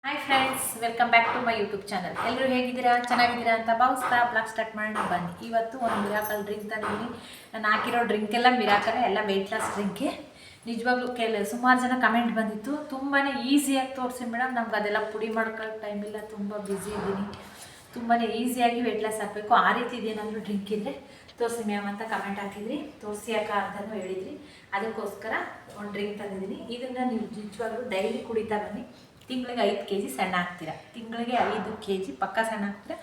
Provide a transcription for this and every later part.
Hi friends, welcome back to my YouTube channel. ಎಲ್ಲರೂ ಹೇಗಿದ್ದೀರಾ? ಚೆನ್ನಾಗಿದ್ದೀರಾ ಅಂತ ಭಾವಿಸ್ತಾ ಬ್ಲಾಗ್ ಸ್ಟಾರ್ಟ್ ಮಾಡೋಣ ಬನ್ನಿ. ಇವತ್ತು ಒಂದು ಮಿರಾಕಲ್ ಡ್ರಿಂಕ್ ತಂದಿದ್ದೀನಿ. ನಾನು ಹಾಕಿರೋ ಡ್ರಿಂಕ್ ಎಲ್ಲ ಮಿರಾಕಲ್, ಎಲ್ಲ ವೆಯ್ಟ್ ಲಾಸ್ ಡ್ರಿಂಕೆ. ನಿಜವಾಗ್ಲೂ ಸುಮಾರು ಜನ ಕಮೆಂಟ್ ಬಂದಿತ್ತು, ತುಂಬಾ ಈಸಿಯಾಗಿ ತೋರಿಸಿ ಮೇಡಮ್, ನಮ್ಗೆ ಅದೆಲ್ಲ ಪುಡಿ ಮಾಡ್ಕೊಳ್ಳೋಕೆ ಟೈಮ್ ಇಲ್ಲ, ತುಂಬ ಬ್ಯುಸಿ ಇದ್ದೀನಿ, ತುಂಬಾ ಈಸಿಯಾಗಿ ವೆಯ್ಟ್ ಲಾಸ್ ಆಗಬೇಕು, ಆ ರೀತಿ ಇದೇನಾದರೂ ಡ್ರಿಂಕ್ ಇದ್ದರೆ ತೋರಿಸಿ ಮ್ಯಾಮ್ ಅಂತ ಕಮೆಂಟ್ ಹಾಕಿದ್ರಿ. ತೋರಿಸಿ ಯಾಕೆ ಅಂತಲೂ ಹೇಳಿದ್ರಿ. ಅದಕ್ಕೋಸ್ಕರ ಒಂದು ಡ್ರಿಂಕ್ ತಂದಿದ್ದೀನಿ. ಇದನ್ನು ನೀವು ನಿಜವಾಗ್ಲೂ ಡೈಲಿ ಕುಡಿತಾ ಬನ್ನಿ. ತಿಂಗಳಿಗೆ 5 kg ಸಣ್ಣ ಹಾಕ್ತೀರಾ, ತಿಂಗಳಿಗೆ 5 kg ಪಕ್ಕ ಸಣ್ಣ ಹಾಕ್ತೀರಾ.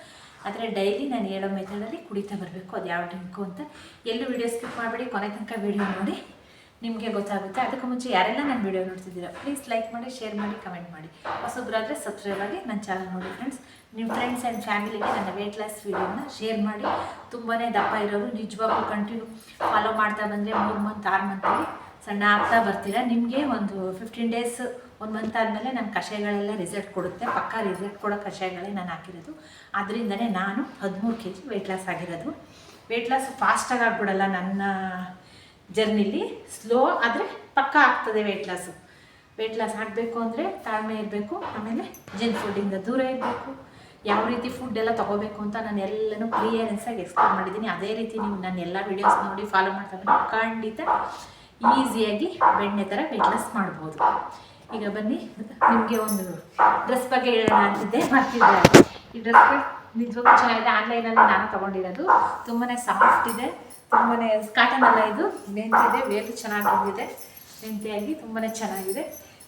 ಆದರೆ ಡೈಲಿ ನಾನು ಹೇಳೋ ಮೆಥಡಲ್ಲಿ ಕುಡಿತಾ ಬರಬೇಕು. ಅದು ಯಾವ ಡ್ರಿಂಕು ಅಂತ ಎಲ್ಲೂ ವೀಡಿಯೋ ಸ್ಕಿಪ್ ಮಾಡಬೇಡಿ, ಕೊನೆ ತನಕ ವೀಡಿಯೋ ನೋಡಿ, ನಿಮಗೆ ಗೊತ್ತಾಗುತ್ತೆ. ಅದಕ್ಕೂ ಮುಂಚೆ ಯಾರೆಲ್ಲ ನನ್ನ ವೀಡಿಯೋ ನೋಡ್ತಿದ್ದೀರಾ ಪ್ಲೀಸ್ ಲೈಕ್ ಮಾಡಿ, ಶೇರ್ ಮಾಡಿ, ಕಮೆಂಟ್ ಮಾಡಿ. ಹೊಸಬ್ರಾದರೆ ಸಬ್ಸ್ಕ್ರೈಬ್ ಆಗಿ ನನ್ನ ಚಾನಲ್ ನೋಡಿ ಫ್ರೆಂಡ್ಸ್. ನಿಮ್ಮ ಫ್ರೆಂಡ್ಸ್ ಆ್ಯಂಡ್ ಫ್ಯಾಮಿಲಿಗೆ ನನ್ನ ವೆಯ್ಟ್ ಲಾಸ್ ವೀಡಿಯೋನ ಶೇರ್ ಮಾಡಿ. ತುಂಬಾ ದಪ್ಪ ಇರೋರು ನಿಜವಾಗ್ಲೂ ಕಂಟಿನ್ಯೂ ಫಾಲೋ ಮಾಡ್ತಾ ಬಂದರೆ 3 ಮಂತ್ 6 ಮಂತಲ್ಲಿ ಸಣ್ಣ ಆಗ್ತಾ ಬರ್ತೀರಾ. ನಿಮಗೆ ಒಂದು 15 ಡೇಸ್ 1 ಮಂತ್ ಆದಮೇಲೆ ನನ್ನ ಕಷಾಯಗಳೆಲ್ಲ ರಿಸಲ್ಟ್ ಕೊಡುತ್ತೆ. ಪಕ್ಕ ರಿಸಲ್ಟ್ ಕೊಡೋ ಕಷಾಯಗಳೇ ನಾನು ಹಾಕಿರೋದು. ಅದರಿಂದನೇ ನಾನು 13 kg ವೆಯ್ಟ್ ಲಾಸ್ ಆಗಿರೋದು. ವೆಯ್ಟ್ ಲಾಸ್ ಫಾಸ್ಟಾಗಿ ಆಗ್ಬಿಡಲ್ಲ ನನ್ನ ಜರ್ನಿಲಿ, ಸ್ಲೋ ಆದರೆ ಪಕ್ಕ ಆಗ್ತದೆ ವೆಯ್ಟ್ ಲಾಸು. ವೆಯ್ಟ್ ಲಾಸ್ ಆಗಬೇಕು ಅಂದರೆ ತಾಳ್ಮೆ ಇರಬೇಕು, ಆಮೇಲೆ ಜಂಕ್ ಫುಡ್ಡಿಂದ ದೂರ ಇರಬೇಕು. ಯಾವ ರೀತಿ ಫುಡ್ ಎಲ್ಲ ತೊಗೋಬೇಕು ಅಂತ ನಾನು ಎಲ್ಲನೂ ಕ್ಲಿಯರೆನ್ಸಾಗಿ ಎಕ್ಸ್ಪ್ಲೇನ್ ಮಾಡಿದ್ದೀನಿ. ಅದೇ ರೀತಿ ನೀವು ನನ್ನ ಎಲ್ಲ ವೀಡಿಯೋಸ್ ನೋಡಿ ಫಾಲೋ ಮಾಡ್ತಾ ಬನ್ನಿ, ಖಂಡಿತ ಈಸಿಯಾಗಿ ಬೆಣ್ಣೆ ಥರ ವೆಯ್ಟ್ ಲಾಸ್ ಮಾಡ್ಬೋದು. ಈಗ ಬನ್ನಿ, ನಿಮಗೆ ಒಂದು ಡ್ರೆಸ್ ಬಗ್ಗೆ ಹೇಳೋಣ ಅಂತಿದ್ದೆ, ಮಾಡ್ತಿದ್ದೆ. ಈ ಡ್ರೆಸ್ ನಿಜವಾಗ್ಲೂ ಚೆನ್ನಾಗಿದೆ. ಆನ್ಲೈನಲ್ಲಿ ನಾನು ತೊಗೊಂಡಿರೋದು. ತುಂಬಾ ಸಾಫ್ಟ್ ಇದೆ, ತುಂಬಾ ಕಾಟನ್ ಅಲ್ಲ, ಇದು ಮೆಂತಿದೆ, ವೇಲು ಚೆನ್ನಾಗಿ ಬಂದಿದೆ. ಮೆಂತಿಯಾಗಿ ತುಂಬಾ ಚೆನ್ನಾಗಿದೆ.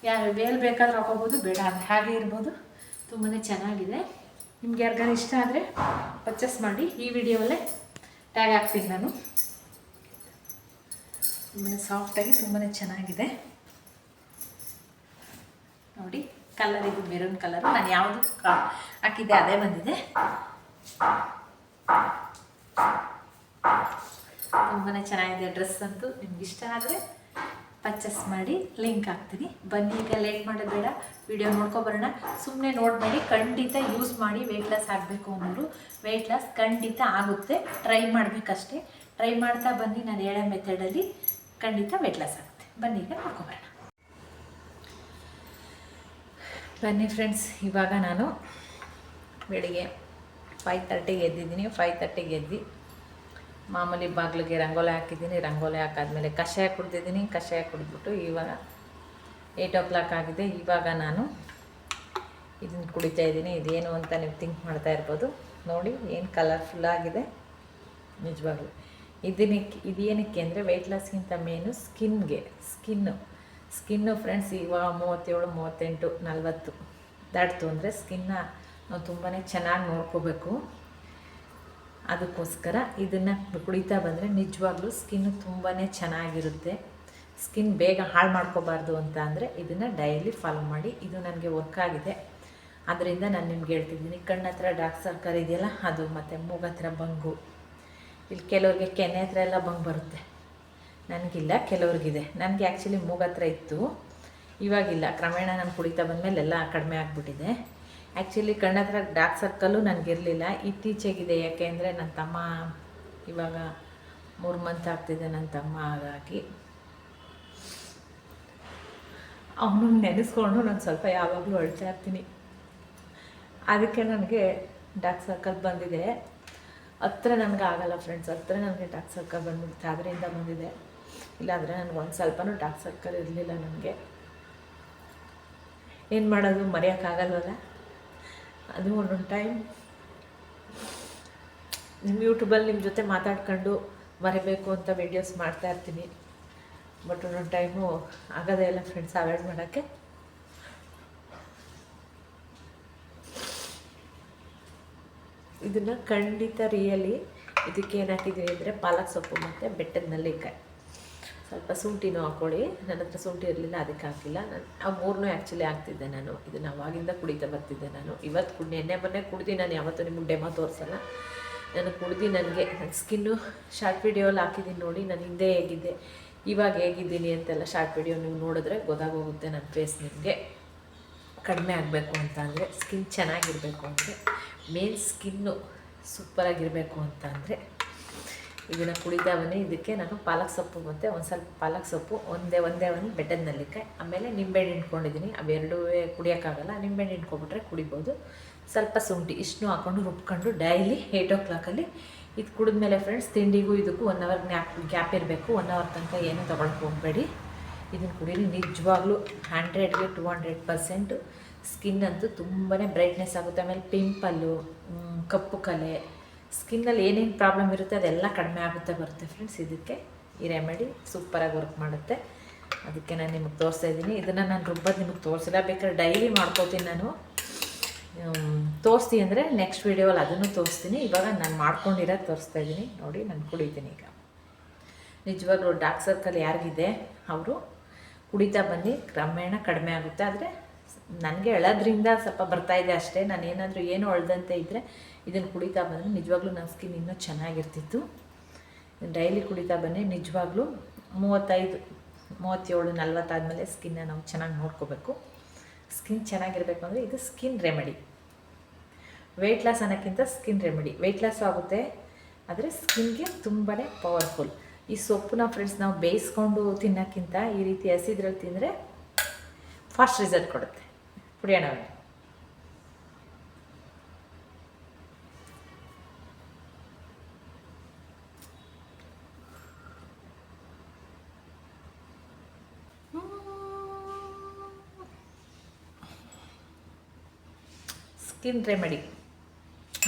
ಯಾರು ವೇಲ್ ಬೇಕಾದ್ರೂ ಹಾಕೋಬೋದು, ಬೇಡ ಅಂದರೆ ಹಾಗೆ ಇರ್ಬೋದು. ತುಂಬಾ ಚೆನ್ನಾಗಿದೆ. ನಿಮ್ಗೆ ಯಾರಿಗಾರು ಇಷ್ಟ ಆದರೆ ಪರ್ಚೇಸ್ ಮಾಡಿ. ಈ ವಿಡಿಯೋವಲ್ಲೇ ಟ್ಯಾಗ್ ಹಾಕ್ತೀನಿ ನಾನು. ತುಂಬಾ ಸಾಫ್ಟಾಗಿ ತುಂಬಾ ಚೆನ್ನಾಗಿದೆ ನೋಡಿ. ಕಲರ್ ಇದು ಮೆರೂನ್ ಕಲರು. ನಾನು ಯಾವುದು ಹಾಕಿದ್ದೆ ಅದೇ ಬಂದಿದೆ. ತುಂಬಾ ಚೆನ್ನಾಗಿದೆ ಡ್ರೆಸ್ ಅಂತೂ. ನಿಮ್ಗೆ ಇಷ್ಟ ಆದರೆ ಪರ್ಚೇಸ್ ಮಾಡಿ, ಲಿಂಕ್ ಹಾಕ್ತೀನಿ. ಬನ್ನಿ, ಈಗ ಲೇಟ್ ಮಾಡೋದು ಬೇಡ, ವಿಡಿಯೋ ನೋಡ್ಕೊಬರೋಣ. ಸುಮ್ಮನೆ ನೋಡಬೇಡಿ, ಖಂಡಿತ ಯೂಸ್ ಮಾಡಿ. ವೆಯ್ಟ್ ಲಾಸ್ ಆಗಬೇಕು ಅನ್ನೋರು ವೆಯ್ಟ್ ಲಾಸ್ ಖಂಡಿತ ಆಗುತ್ತೆ. ಟ್ರೈ ಮಾಡಬೇಕಷ್ಟೇ. ಟ್ರೈ ಮಾಡ್ತಾ ಬನ್ನಿ, ನಾನು ಹೇಳೋ ಮೆಥಡಲ್ಲಿ ಖಂಡಿತ ವೆಯ್ಟ್ ಲಾಸ್ ಆಗುತ್ತೆ. ಬನ್ನಿ, ಈಗ ನೋಡ್ಕೊಬರೋಣ. ಬನ್ನಿ ಫ್ರೆಂಡ್ಸ್, ಇವಾಗ ನಾನು ಬೆಳಿಗ್ಗೆ 5:30ಗೆ ಎದ್ದಿದ್ದೀನಿ. 5:30ಗೆ ಎದ್ದು ಮಾಮೂಲಿ ಬಾಗಿಲಿಗೆ ರಂಗೋಲಿ ಹಾಕಿದ್ದೀನಿ. ರಂಗೋಲಿ ಹಾಕಾದ್ಮೇಲೆ ಕಷಾಯ ಕುಡ್ದಿದ್ದೀನಿ. ಕಷಾಯ ಕುಡಿದ್ಬಿಟ್ಟು ಇವಾಗ 8 o'clock ಆಗಿದೆ. ಇವಾಗ ನಾನು ಇದನ್ನು ಕುಡಿತಾ ಇದ್ದೀನಿ. ಇದೇನು ಅಂತ ನೀವು ಥಿಂಕ್ ಮಾಡ್ತಾ ಇರ್ಬೋದು. ನೋಡಿ ಏನು ಕಲರ್ಫುಲ್ಲಾಗಿದೆ ನಿಜವಾಗ್ಲೂ. ಇದೇನಕ್ಕೆ ಅಂದರೆ ವೆಯ್ಟ್ ಲಾಸ್ಗಿಂತ ಮೇನು ಸ್ಕಿನ್ನು ಫ್ರೆಂಡ್ಸ್. ಇವಾಗ 37, 38, 40 ದಾಟ್ತು ಅಂದರೆ ಸ್ಕಿನ್ನ ನಾವು ತುಂಬಾ ಚೆನ್ನಾಗಿ ನೋಡ್ಕೋಬೇಕು. ಅದಕ್ಕೋಸ್ಕರ ಇದನ್ನು ಕುಡಿತಾ ಬಂದರೆ ನಿಜವಾಗ್ಲೂ ಸ್ಕಿನ್ನು ತುಂಬಾ ಚೆನ್ನಾಗಿರುತ್ತೆ. ಸ್ಕಿನ್ ಬೇಗ ಹಾಳು ಮಾಡ್ಕೋಬಾರ್ದು ಅಂತ ಅಂದರೆ ಇದನ್ನು ಡೈಲಿ ಫಾಲೋ ಮಾಡಿ. ಇದು ನನಗೆ ವರ್ಕ್ ಆಗಿದೆ, ಅದರಿಂದ ನಾನು ನಿಮ್ಗೆ ಹೇಳ್ತಿದ್ದೀನಿ. ಕಣ್ಣ ಹತ್ರ ಡಾರ್ಕ್ ಸರ್ಕಲ್ ಇದೆಯಲ್ಲ ಅದು, ಮತ್ತು ಮೂಗ ಹತ್ರ ಬಂಗು, ಇಲ್ಲಿ ಕೆಲವ್ರಿಗೆ ಕೆನೆ ಹತ್ರ ಎಲ್ಲ ಬಂಗು ಬರುತ್ತೆ. ನನಗಿಲ್ಲ, ಕೆಲವ್ರಿಗಿದೆ. ನನಗೆ ಆ್ಯಕ್ಚುಲಿ ಮೂಗ ಹತ್ರ ಇತ್ತು, ಇವಾಗಿಲ್ಲ. ಕ್ರಮೇಣ ನಾನು ಕುಡಿತಾ ಬಂದಮೇಲೆ ಎಲ್ಲ ಕಡಿಮೆ ಆಗಿಬಿಟ್ಟಿದೆ. ಆ್ಯಕ್ಚುಲಿ ಕಣ್ಣ ಹತ್ರ ಡಾರ್ಕ್ ಸರ್ಕಲ್ಲು ನನಗಿರಲಿಲ್ಲ, ಇತ್ತೀಚೆಗಿದೆ. ಯಾಕೆ ಅಂದರೆ ನನ್ನ ತಮ್ಮ ಇವಾಗ 3 ಮಂತ್ ಆಗ್ತಿದೆ ನನ್ನ ತಮ್ಮ. ಹಾಗಾಗಿ ಅವನು ನೆನೆಸ್ಕೊಂಡು ನಾನು ಸ್ವಲ್ಪ ಯಾವಾಗಲೂ ಅಳ್ತಾ ಇರ್ತೀನಿ. ಅದಕ್ಕೆ ನನಗೆ ಡಾರ್ಕ್ ಸರ್ಕಲ್ ಬಂದಿದೆ. ಹತ್ರ ನನಗೆ ಆಗಲ್ಲ ಫ್ರೆಂಡ್ಸ್, ಹತ್ರ ನನಗೆ ಡಾರ್ಕ್ ಸರ್ಕಲ್ ಬಂದ್ಬಿಡುತ್ತೆ, ಅದರಿಂದ ಬಂದಿದೆ. ಇಲ್ಲಾಂದರೆ ನನಗೆ ಒಂದು ಸ್ವಲ್ಪನೂ ಡಾರ್ಕ್ ಸರ್ಕಲ್ ಇರಲಿಲ್ಲ. ನನಗೆ ಏನು ಮಾಡೋದು, ಮರೆಯೋಕ್ಕಾಗಲ್ವಲ್ಲ. ಅದು ಒಂದೊಂದು ಟೈಮ್ ನಿಮ್ಮ ಯೂಟ್ಯೂಬಲ್ಲಿ ನಿಮ್ಮ ಜೊತೆ ಮಾತಾಡ್ಕೊಂಡು ಮರಿಬೇಕು ಅಂತ ವೀಡಿಯೋಸ್ ಮಾಡ್ತಾಯಿರ್ತೀನಿ. ಬಟ್ ಒಂದೊಂದು ಟೈಮು ಆಗೋದೇ ಇಲ್ಲ ಫ್ರೆಂಡ್ಸ್ ಅವಾಯ್ಡ್ ಮಾಡೋಕ್ಕೆ. ಇದನ್ನು ಖಂಡಿತ ರಿಯಲಿ ಇದಕ್ಕೆ ಏನು ಹಾಕಿದ್ದೀನಿ ಅಂದರೆ ಪಾಲಕ್ ಸೊಪ್ಪು ಮತ್ತು ಬೆಟ್ಟದ ನೆಲ್ಲಿಕಾಯಿ, ಸ್ವಲ್ಪ ಶುಂಠಿನೂ ಹಾಕ್ಕೊಳ್ಳಿ. ನನ್ನ ಹತ್ರ ಶುಂಠಿ ಇರಲಿಲ್ಲ, ಅದಕ್ಕೆ ಹಾಕಿಲ್ಲ. ನಾನು ಆ 3ನೂ ಆ್ಯಕ್ಚುಲಿ ಹಾಕ್ತಿದ್ದೆ. ನಾನು ಇದನ್ನು ಅವಾಗಿಂದ ಕುಡಿತಾ ಬರ್ತಿದ್ದೆ. ನಾನು ಇವತ್ತು ಮೊನ್ನೆ ಕುಡ್ದು ನಾನು ಯಾವತ್ತೂ ನಿಮಗೆ ಡೆಮೋ ತೋರಿಸಲ್ಲ. ನಾನು ಕುಡ್ದು ನನಗೆ ನನ್ನ ಸ್ಕಿನ್ನು ಶಾರ್ಟ್ ವೀಡಿಯೋಲ್ಲಿ ಹಾಕಿದ್ದೀನಿ ನೋಡಿ. ನಾನು ಹಿಂದೆ ಹೇಗಿದ್ದೆ, ಇವಾಗ ಹೇಗಿದ್ದೀನಿ ಅಂತೆಲ್ಲ ಶಾರ್ಟ್ ವೀಡಿಯೋ ನೀವು ನೋಡಿದ್ರೆ ಗೊತ್ತಾಗೋಗುತ್ತೆ. ನನ್ನ ಫೇಸ್ ನಿಮಗೆ ಕಡಿಮೆ ಆಗಬೇಕು ಅಂತ ಅಂದರೆ, ಸ್ಕಿನ್ ಚೆನ್ನಾಗಿರಬೇಕು ಅಂದರೆ, ಮೇನ್ ಸ್ಕಿನ್ನು ಸೂಪರಾಗಿರಬೇಕು ಅಂತ ಅಂದರೆ ಇದನ್ನು ಕುಡಿತಾ ಬನ್ನಿ. ಇದಕ್ಕೆ ನಾನು ಪಾಲಕ್ ಸೊಪ್ಪು ಮತ್ತು ಒಂದು ಸ್ವಲ್ಪ ಪಾಲಕ್ ಸೊಪ್ಪು, ಒಂದೇ ಒಂದು ಬೆಟ್ಟದ ನೆಲ್ಲಿಕಾಯಿ, ಆಮೇಲೆ ನಿಂಬೆಹಣ್ಣು ಹಿಂಡ್ಕೊಂಡಿದ್ದೀನಿ. ಅವೆರಡೂ ಕುಡಿಯೋಕ್ಕಾಗಲ್ಲ, ನಿಂಬೆಹಣ್ಣು ಹಿಂಡ್ಕೊಬಿಟ್ರೆ ಕುಡಿಬೋದು. ಸ್ವಲ್ಪ ಶುಂಠಿ ಇಷ್ಟನ್ನು ಹಾಕ್ಕೊಂಡು ರುಬ್ಕೊಂಡು ಡೈಲಿ 8 o'clock ಇದು ಕುಡಿದ್ಮೇಲೆ ಫ್ರೆಂಡ್ಸ್ ತಿಂಡಿಗೂ ಇದಕ್ಕೂ 1 hour ಗ್ಯಾಪ್ ಇರಬೇಕು. 1 hour ತನಕ ಏನೂ ತೊಗೊಳಕ್ಕೆ ಹೋಗಬೇಡಿ. ಇದನ್ನು ಕುಡೀರಿ. ನಿಜವಾಗ್ಲೂ 100ಗೆ 200% ಸ್ಕಿನ್ ಅಂತೂ ತುಂಬಾ ಬ್ರೈಟ್ನೆಸ್ ಆಗುತ್ತೆ. ಆಮೇಲೆ ಪಿಂಪಲ್ಲು, ಕಪ್ಪು ಕಲೆ, ಸ್ಕಿನ್ನಲ್ಲಿ ಏನೇನು ಪ್ರಾಬ್ಲಮ್ ಇರುತ್ತೆ ಅದೆಲ್ಲ ಕಡಿಮೆ ಆಗುತ್ತೆ ಬರುತ್ತೆ ಫ್ರೆಂಡ್ಸ್. ಇದಕ್ಕೆ ಈ ರೆಮಿಡಿ ಸೂಪರಾಗಿ ವರ್ಕ್ ಮಾಡುತ್ತೆ. ಅದಕ್ಕೆ ನಾನು ನಿಮಗೆ ತೋರಿಸ್ತಾ ಇದ್ದೀನಿ. ಇದನ್ನು ನಾನು ರುಬ್ಬೋದು ನಿಮಗೆ ತೋರಿಸಿಲ್ಲ, ಬೇಕಾದ್ರೆ ಡೈಲಿ ಮಾಡ್ಕೋತೀನಿ ನಾನು. ತೋರಿಸ್ತೀನಿ ಅಂದರೆ ನೆಕ್ಸ್ಟ್ ವೀಡಿಯೋಲ್ಲಿ ಅದನ್ನು ತೋರಿಸ್ತೀನಿ. ಇವಾಗ ನಾನು ಮಾಡ್ಕೊಂಡಿರೋದು ತೋರಿಸ್ತಾ ಇದ್ದೀನಿ ನೋಡಿ. ನಾನು ಕುಡಿತೀನಿ ಈಗ. ನಿಜವಾಗ್ಲೂ ಡಾರ್ಕ್ ಸರ್ಕಲ್ ಯಾರಿಗಿದೆ ಅವರು ಕುಡಿತಾ ಬನ್ನಿ, ಕ್ರಮೇಣ ಕಡಿಮೆ ಆಗುತ್ತೆ. ಆದರೆ ನನಗೆ ಎಳೋದ್ರಿಂದ ಸ್ವಲ್ಪ ಬರ್ತಾಯಿದೆ ಅಷ್ಟೇ. ನಾನು ಏನಾದರೂ ಏನು ಅಳ್ದಂತೆ ಇದ್ದರೆ ಇದನ್ನು ಕುಡಿತಾ ಬಂದರೆ ನಿಜವಾಗ್ಲೂ ನನ್ನ ಸ್ಕಿನ್ ಇನ್ನೂ ಚೆನ್ನಾಗಿರ್ತಿತ್ತು. ಡೈಲಿ ಕುಡಿತಾ ಬನ್ನಿ. ನಿಜವಾಗ್ಲೂ 35, 37, 40 ಆದಮೇಲೆ ಸ್ಕಿನ್ನ ನಾವು ಚೆನ್ನಾಗಿ ನೋಡ್ಕೋಬೇಕು. ಸ್ಕಿನ್ ಚೆನ್ನಾಗಿರಬೇಕು ಅಂದರೆ ಇದು ಸ್ಕಿನ್ ರೆಮಿಡಿ. ವೆಯ್ಟ್ ಲಾಸ್ ಅನ್ನೋಕ್ಕಿಂತ ಸ್ಕಿನ್ ರೆಮಿಡಿ. ವೆಯ್ಟ್ ಲಾಸ್ ಆಗುತ್ತೆ, ಆದರೆ ಸ್ಕಿನ್ಗೆ ತುಂಬಾ ಪವರ್ಫುಲ್. ಈ ಸೊಪ್ಪನ್ನ ಫ್ರೆಂಡ್ಸ್ ನಾವು ಬೇಯಿಸ್ಕೊಂಡು ತಿನ್ನೋಕ್ಕಿಂತ ಈ ರೀತಿ ಹಸಿದ್ರಲ್ಲಿ ತಿಂದರೆ ಫಾಸ್ಟ್ ರಿಸಲ್ಟ್ ಕೊಡುತ್ತೆ. ಕುಡಿಯೋಣ ಬನ್ನಿ. ಸ್ಕಿನ್ ರೆಮಿಡಿ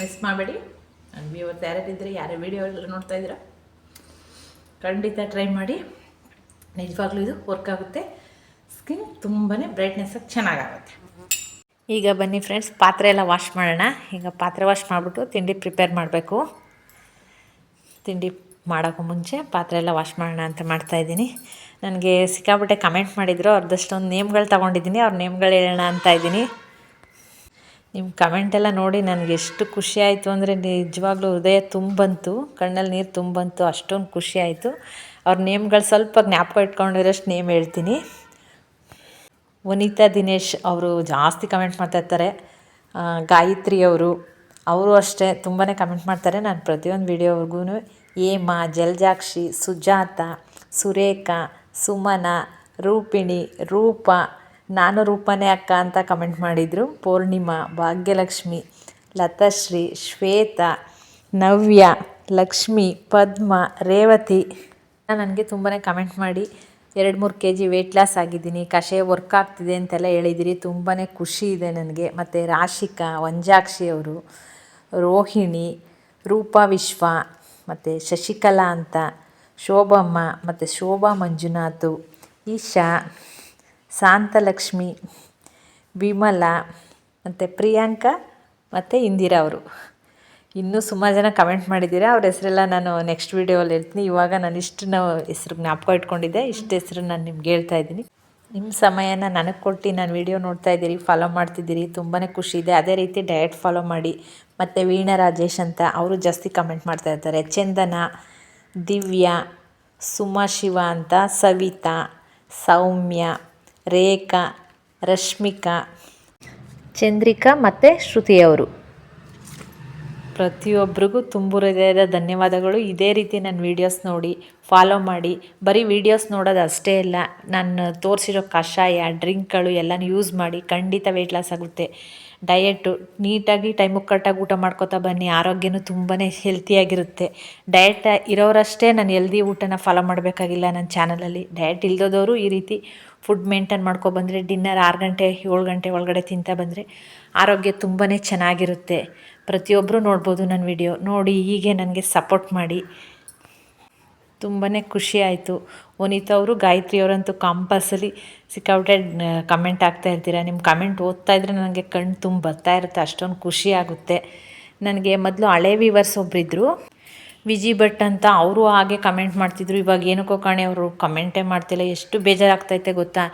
ಮಿಸ್ ಮಾಡಬೇಡಿ. ನನ್ನ ವ್ಯೂವರ್ಸ್ ಯಾರ್ಯಾರಿದ್ದರೆ ಯಾರೇ ವೀಡಿಯೋ ಎಲ್ಲ ನೋಡ್ತಾ ಇದ್ದೀರಾ ಖಂಡಿತ ಟ್ರೈ ಮಾಡಿ. ನಿಜವಾಗ್ಲೂ ಇದು ವರ್ಕ್ ಆಗುತ್ತೆ. ಸ್ಕಿನ್ ತುಂಬಾ ಬ್ರೈಟ್ನೆಸ್ಸಾಗಿ ಚೆನ್ನಾಗಾಗುತ್ತೆ. ಈಗ ಬನ್ನಿ ಫ್ರೆಂಡ್ಸ್, ಪಾತ್ರೆ ಎಲ್ಲ ವಾಶ್ ಮಾಡೋಣ. ಈಗ ಪಾತ್ರೆ ವಾಶ್ ಮಾಡಿಬಿಟ್ಟು ತಿಂಡಿ ಪ್ರಿಪೇರ್ ಮಾಡಬೇಕು. ತಿಂಡಿ ಮಾಡೋಕ್ಕೂ ಮುಂಚೆ ಪಾತ್ರೆ ಎಲ್ಲ ವಾಶ್ ಮಾಡೋಣ ಅಂತ ಮಾಡ್ತಾಯಿದ್ದೀನಿ. ನನಗೆ ಸಿಕ್ಕಾಬಿಟ್ಟೆ ಕಮೆಂಟ್ ಮಾಡಿದ್ರು, ಅವ್ರದ್ದಷ್ಟೊಂದು ನೇಮ್ಗಳು ತೊಗೊಂಡಿದ್ದೀನಿ. ಅವ್ರ ನೇಮ್ಗಳು ಹೇಳೋಣ ಅಂತ ಇದ್ದೀನಿ. ನಿಮ್ಮ ಕಮೆಂಟೆಲ್ಲ ನೋಡಿ ನನಗೆ ಎಷ್ಟು ಖುಷಿ ಆಯಿತು ಅಂದರೆ ನಿಜವಾಗ್ಲೂ ಹೃದಯ ತುಂಬಂತು, ಕಣ್ಣಲ್ಲಿ ನೀರು ತುಂಬಂತು. ಅಷ್ಟೊಂದು ಖುಷಿ ಆಯಿತು. ಅವ್ರ ನೇಮ್ಗಳು ಸ್ವಲ್ಪ ಜ್ಞಾಪಕ ಇಟ್ಕೊಂಡಿರೋಷ್ಟು ನೇಮ್ ಹೇಳ್ತೀನಿ. ವನಿತಾ ದಿನೇಶ್ ಅವರು ಜಾಸ್ತಿ ಕಮೆಂಟ್ ಮಾಡ್ತಾಯಿರ್ತಾರೆ. ಗಾಯತ್ರಿ ಅವರು ಅಷ್ಟೇ ತುಂಬಾ ಕಮೆಂಟ್ ಮಾಡ್ತಾರೆ. ನಾನು ಪ್ರತಿಯೊಂದು ವೀಡಿಯೋವ್ರಿಗೂ ಹೇಮಾ, ಜಲಜಾಕ್ಷಿ, ಸುಜಾತ, ಸುರೇಖಾ, ಸುಮನ, ರೂಪಿಣಿ, ರೂಪ, ನಾನು ರೂಪನೇ ಅಕ್ಕ ಅಂತ ಕಮೆಂಟ್ ಮಾಡಿದರು. ಪೂರ್ಣಿಮಾ, ಭಾಗ್ಯಲಕ್ಷ್ಮಿ, ಲತಾಶ್ರೀ, ಶ್ವೇತಾ, ನವ್ಯ, ಲಕ್ಷ್ಮಿ, ಪದ್ಮ, ರೇವತಿ ನನಗೆ ತುಂಬಾ ಕಮೆಂಟ್ ಮಾಡಿ 2-3 kg ವೆಯ್ಟ್ ಲಾಸ್ ಆಗಿದ್ದೀನಿ, ಕಷಾಯ ವರ್ಕ್ ಆಗ್ತಿದೆ ಅಂತೆಲ್ಲ ಹೇಳಿದಿರಿ. ತುಂಬಾ ಖುಷಿ ಇದೆ ನನಗೆ. ಮತ್ತು ರಾಶಿಕಾ, ವಂಜಾಕ್ಷಿ ಅವರು, ರೋಹಿಣಿ, ರೂಪಾ ವಿಶ್ವ, ಮತ್ತು ಶಶಿಕಲಾ ಅಂತ, ಶೋಭಮ್ಮ, ಮತ್ತು ಶೋಭಾ ಮಂಜುನಾಥ್, ಈಶಾ, ಶಾಂತಲಕ್ಷ್ಮಿ, ವಿಮಲಾ, ಮತ್ತು ಪ್ರಿಯಾಂಕಾ, ಮತ್ತು ಇಂದಿರಾ ಅವರು ಇನ್ನೂ ಸುಮಾರು ಜನ ಕಮೆಂಟ್ ಮಾಡಿದ್ದೀರಾ. ಅವ್ರ ಹೆಸರೆಲ್ಲ ನಾನು ನೆಕ್ಸ್ಟ್ ವೀಡಿಯೋಲ್ಲಿ ಹೇಳ್ತೀನಿ. ಇವಾಗ ನಾನು ಇಷ್ಟು ಹೆಸ್ರು ಜ್ಞಾಪಕ ಇಟ್ಕೊಂಡಿದ್ದೆ, ಇಷ್ಟು ಹೆಸರು ನಾನು ನಿಮ್ಗೆ ಹೇಳ್ತಾ ಇದ್ದೀನಿ. ನಿಮ್ಮ ಸಮಯನ ನನಗೆ ಕೊಟ್ಟು ನಾನು ವೀಡಿಯೋ ನೋಡ್ತಾ ಇದ್ದೀರಿ, ಫಾಲೋ ಮಾಡ್ತಿದ್ದೀರಿ, ತುಂಬಾ ಖುಷಿ ಇದೆ. ಅದೇ ರೀತಿ ಡಯಟ್ ಫಾಲೋ ಮಾಡಿ. ಮತ್ತು ವೀಣಾ ರಾಜೇಶ್ ಅಂತ ಅವರು ಜಾಸ್ತಿ ಕಮೆಂಟ್ ಮಾಡ್ತಾ ಇರ್ತಾರೆ. ಚಂದನ, ದಿವ್ಯಾ, ಸುಮಾ ಶಿವ ಅಂತ, ಸವಿತಾ, ಸೌಮ್ಯ, ರೇಖಾ, ರಶ್ಮಿಕಾ, ಚಂದ್ರಿಕಾ ಮತ್ತು ಶ್ರುತಿಯವರು ಪ್ರತಿಯೊಬ್ಬರಿಗೂ ತುಂಬ ಹೃದಯದ ಧನ್ಯವಾದಗಳು. ಇದೇ ರೀತಿ ನನ್ನ ವೀಡಿಯೋಸ್ ನೋಡಿ ಫಾಲೋ ಮಾಡಿ. ಬರೀ ವೀಡಿಯೋಸ್ ನೋಡೋದು ಅಷ್ಟೇ ಇಲ್ಲ, ನಾನು ತೋರಿಸಿರೋ ಕಷಾಯ, ಡ್ರಿಂಕ್ಗಳು ಎಲ್ಲನೂ ಯೂಸ್ ಮಾಡಿ. ಖಂಡಿತ ವೆಯ್ಟ್ ಲಾಸ್ ಆಗುತ್ತೆ. ಡಯೆಟ್ಟು ನೀಟಾಗಿ ಟೈಮಿಗೆ ಕರೆಕ್ಟಾಗಿ ಊಟ ಮಾಡ್ಕೋತಾ ಬನ್ನಿ. ಆರೋಗ್ಯನೂ ತುಂಬಾ ಹೆಲ್ತಿಯಾಗಿರುತ್ತೆ. ಡಯಟ್ ಇರೋರಷ್ಟೇ ನಾನು ಹೆಲ್ದಿ ಊಟನ ಫಾಲೋ ಮಾಡಬೇಕಾಗಿಲ್ಲ. ನನ್ನ ಚಾನಲಲ್ಲಿ ಡಯಟ್ ಇಲ್ದೋದವರು ಈ ರೀತಿ ಫುಡ್ ಮೇಂಟೈನ್ ಮಾಡ್ಕೊಬಂದರೆ, ಡಿನ್ನರ್ 6 ಗಂಟೆ 7 ಗಂಟೆ ಒಳಗಡೆ ತಿಂತಾ ಬಂದರೆ ಆರೋಗ್ಯ ತುಂಬಾ ಚೆನ್ನಾಗಿರುತ್ತೆ. ಪ್ರತಿಯೊಬ್ಬರು ನೋಡ್ಬೋದು ನನ್ನ ವಿಡಿಯೋ ನೋಡಿ. ಹೀಗೆ ನನಗೆ ಸಪೋರ್ಟ್ ಮಾಡಿ. ತುಂಬಾ ಖುಷಿ ಆಯಿತು. ವನಿತಾ ಅವರು, ಗಾಯತ್ರಿ ಅವರಂತೂ ಕಂಪಲ್ಸರಿ ಸಿಕ್ಕಾಬಿಟ್ಟೆ ಕಮೆಂಟ್ ಆಗ್ತಾ ಇರ್ತೀರ. ನಿಮ್ಮ ಕಮೆಂಟ್ ಓದ್ತಾ ಇದ್ದರೆ ನನಗೆ ಕಣ್ಣು ತುಂಬ ಬರ್ತಾ ಇರುತ್ತೆ. ಅಷ್ಟೊಂದು ಖುಷಿ ಆಗುತ್ತೆ ನನಗೆ. ಮೊದಲು ಹಳೆ ವ್ಯೂವರ್ಸ್ ಒಬ್ಬರಿದ್ದರು, ವಿಜಿ ಭಟ್ ಅಂತ, ಅವರು ಹಾಗೆ ಕಮೆಂಟ್ ಮಾಡ್ತಿದ್ರು. ಇವಾಗ ಏನಕ್ಕೋ ಕಾಣೆ ಅವರು ಕಮೆಂಟೇ ಮಾಡ್ತಿಲ್ಲ. ಎಷ್ಟು ಬೇಜಾರಾಗ್ತೈತೆ ಗೊತ್ತಾ.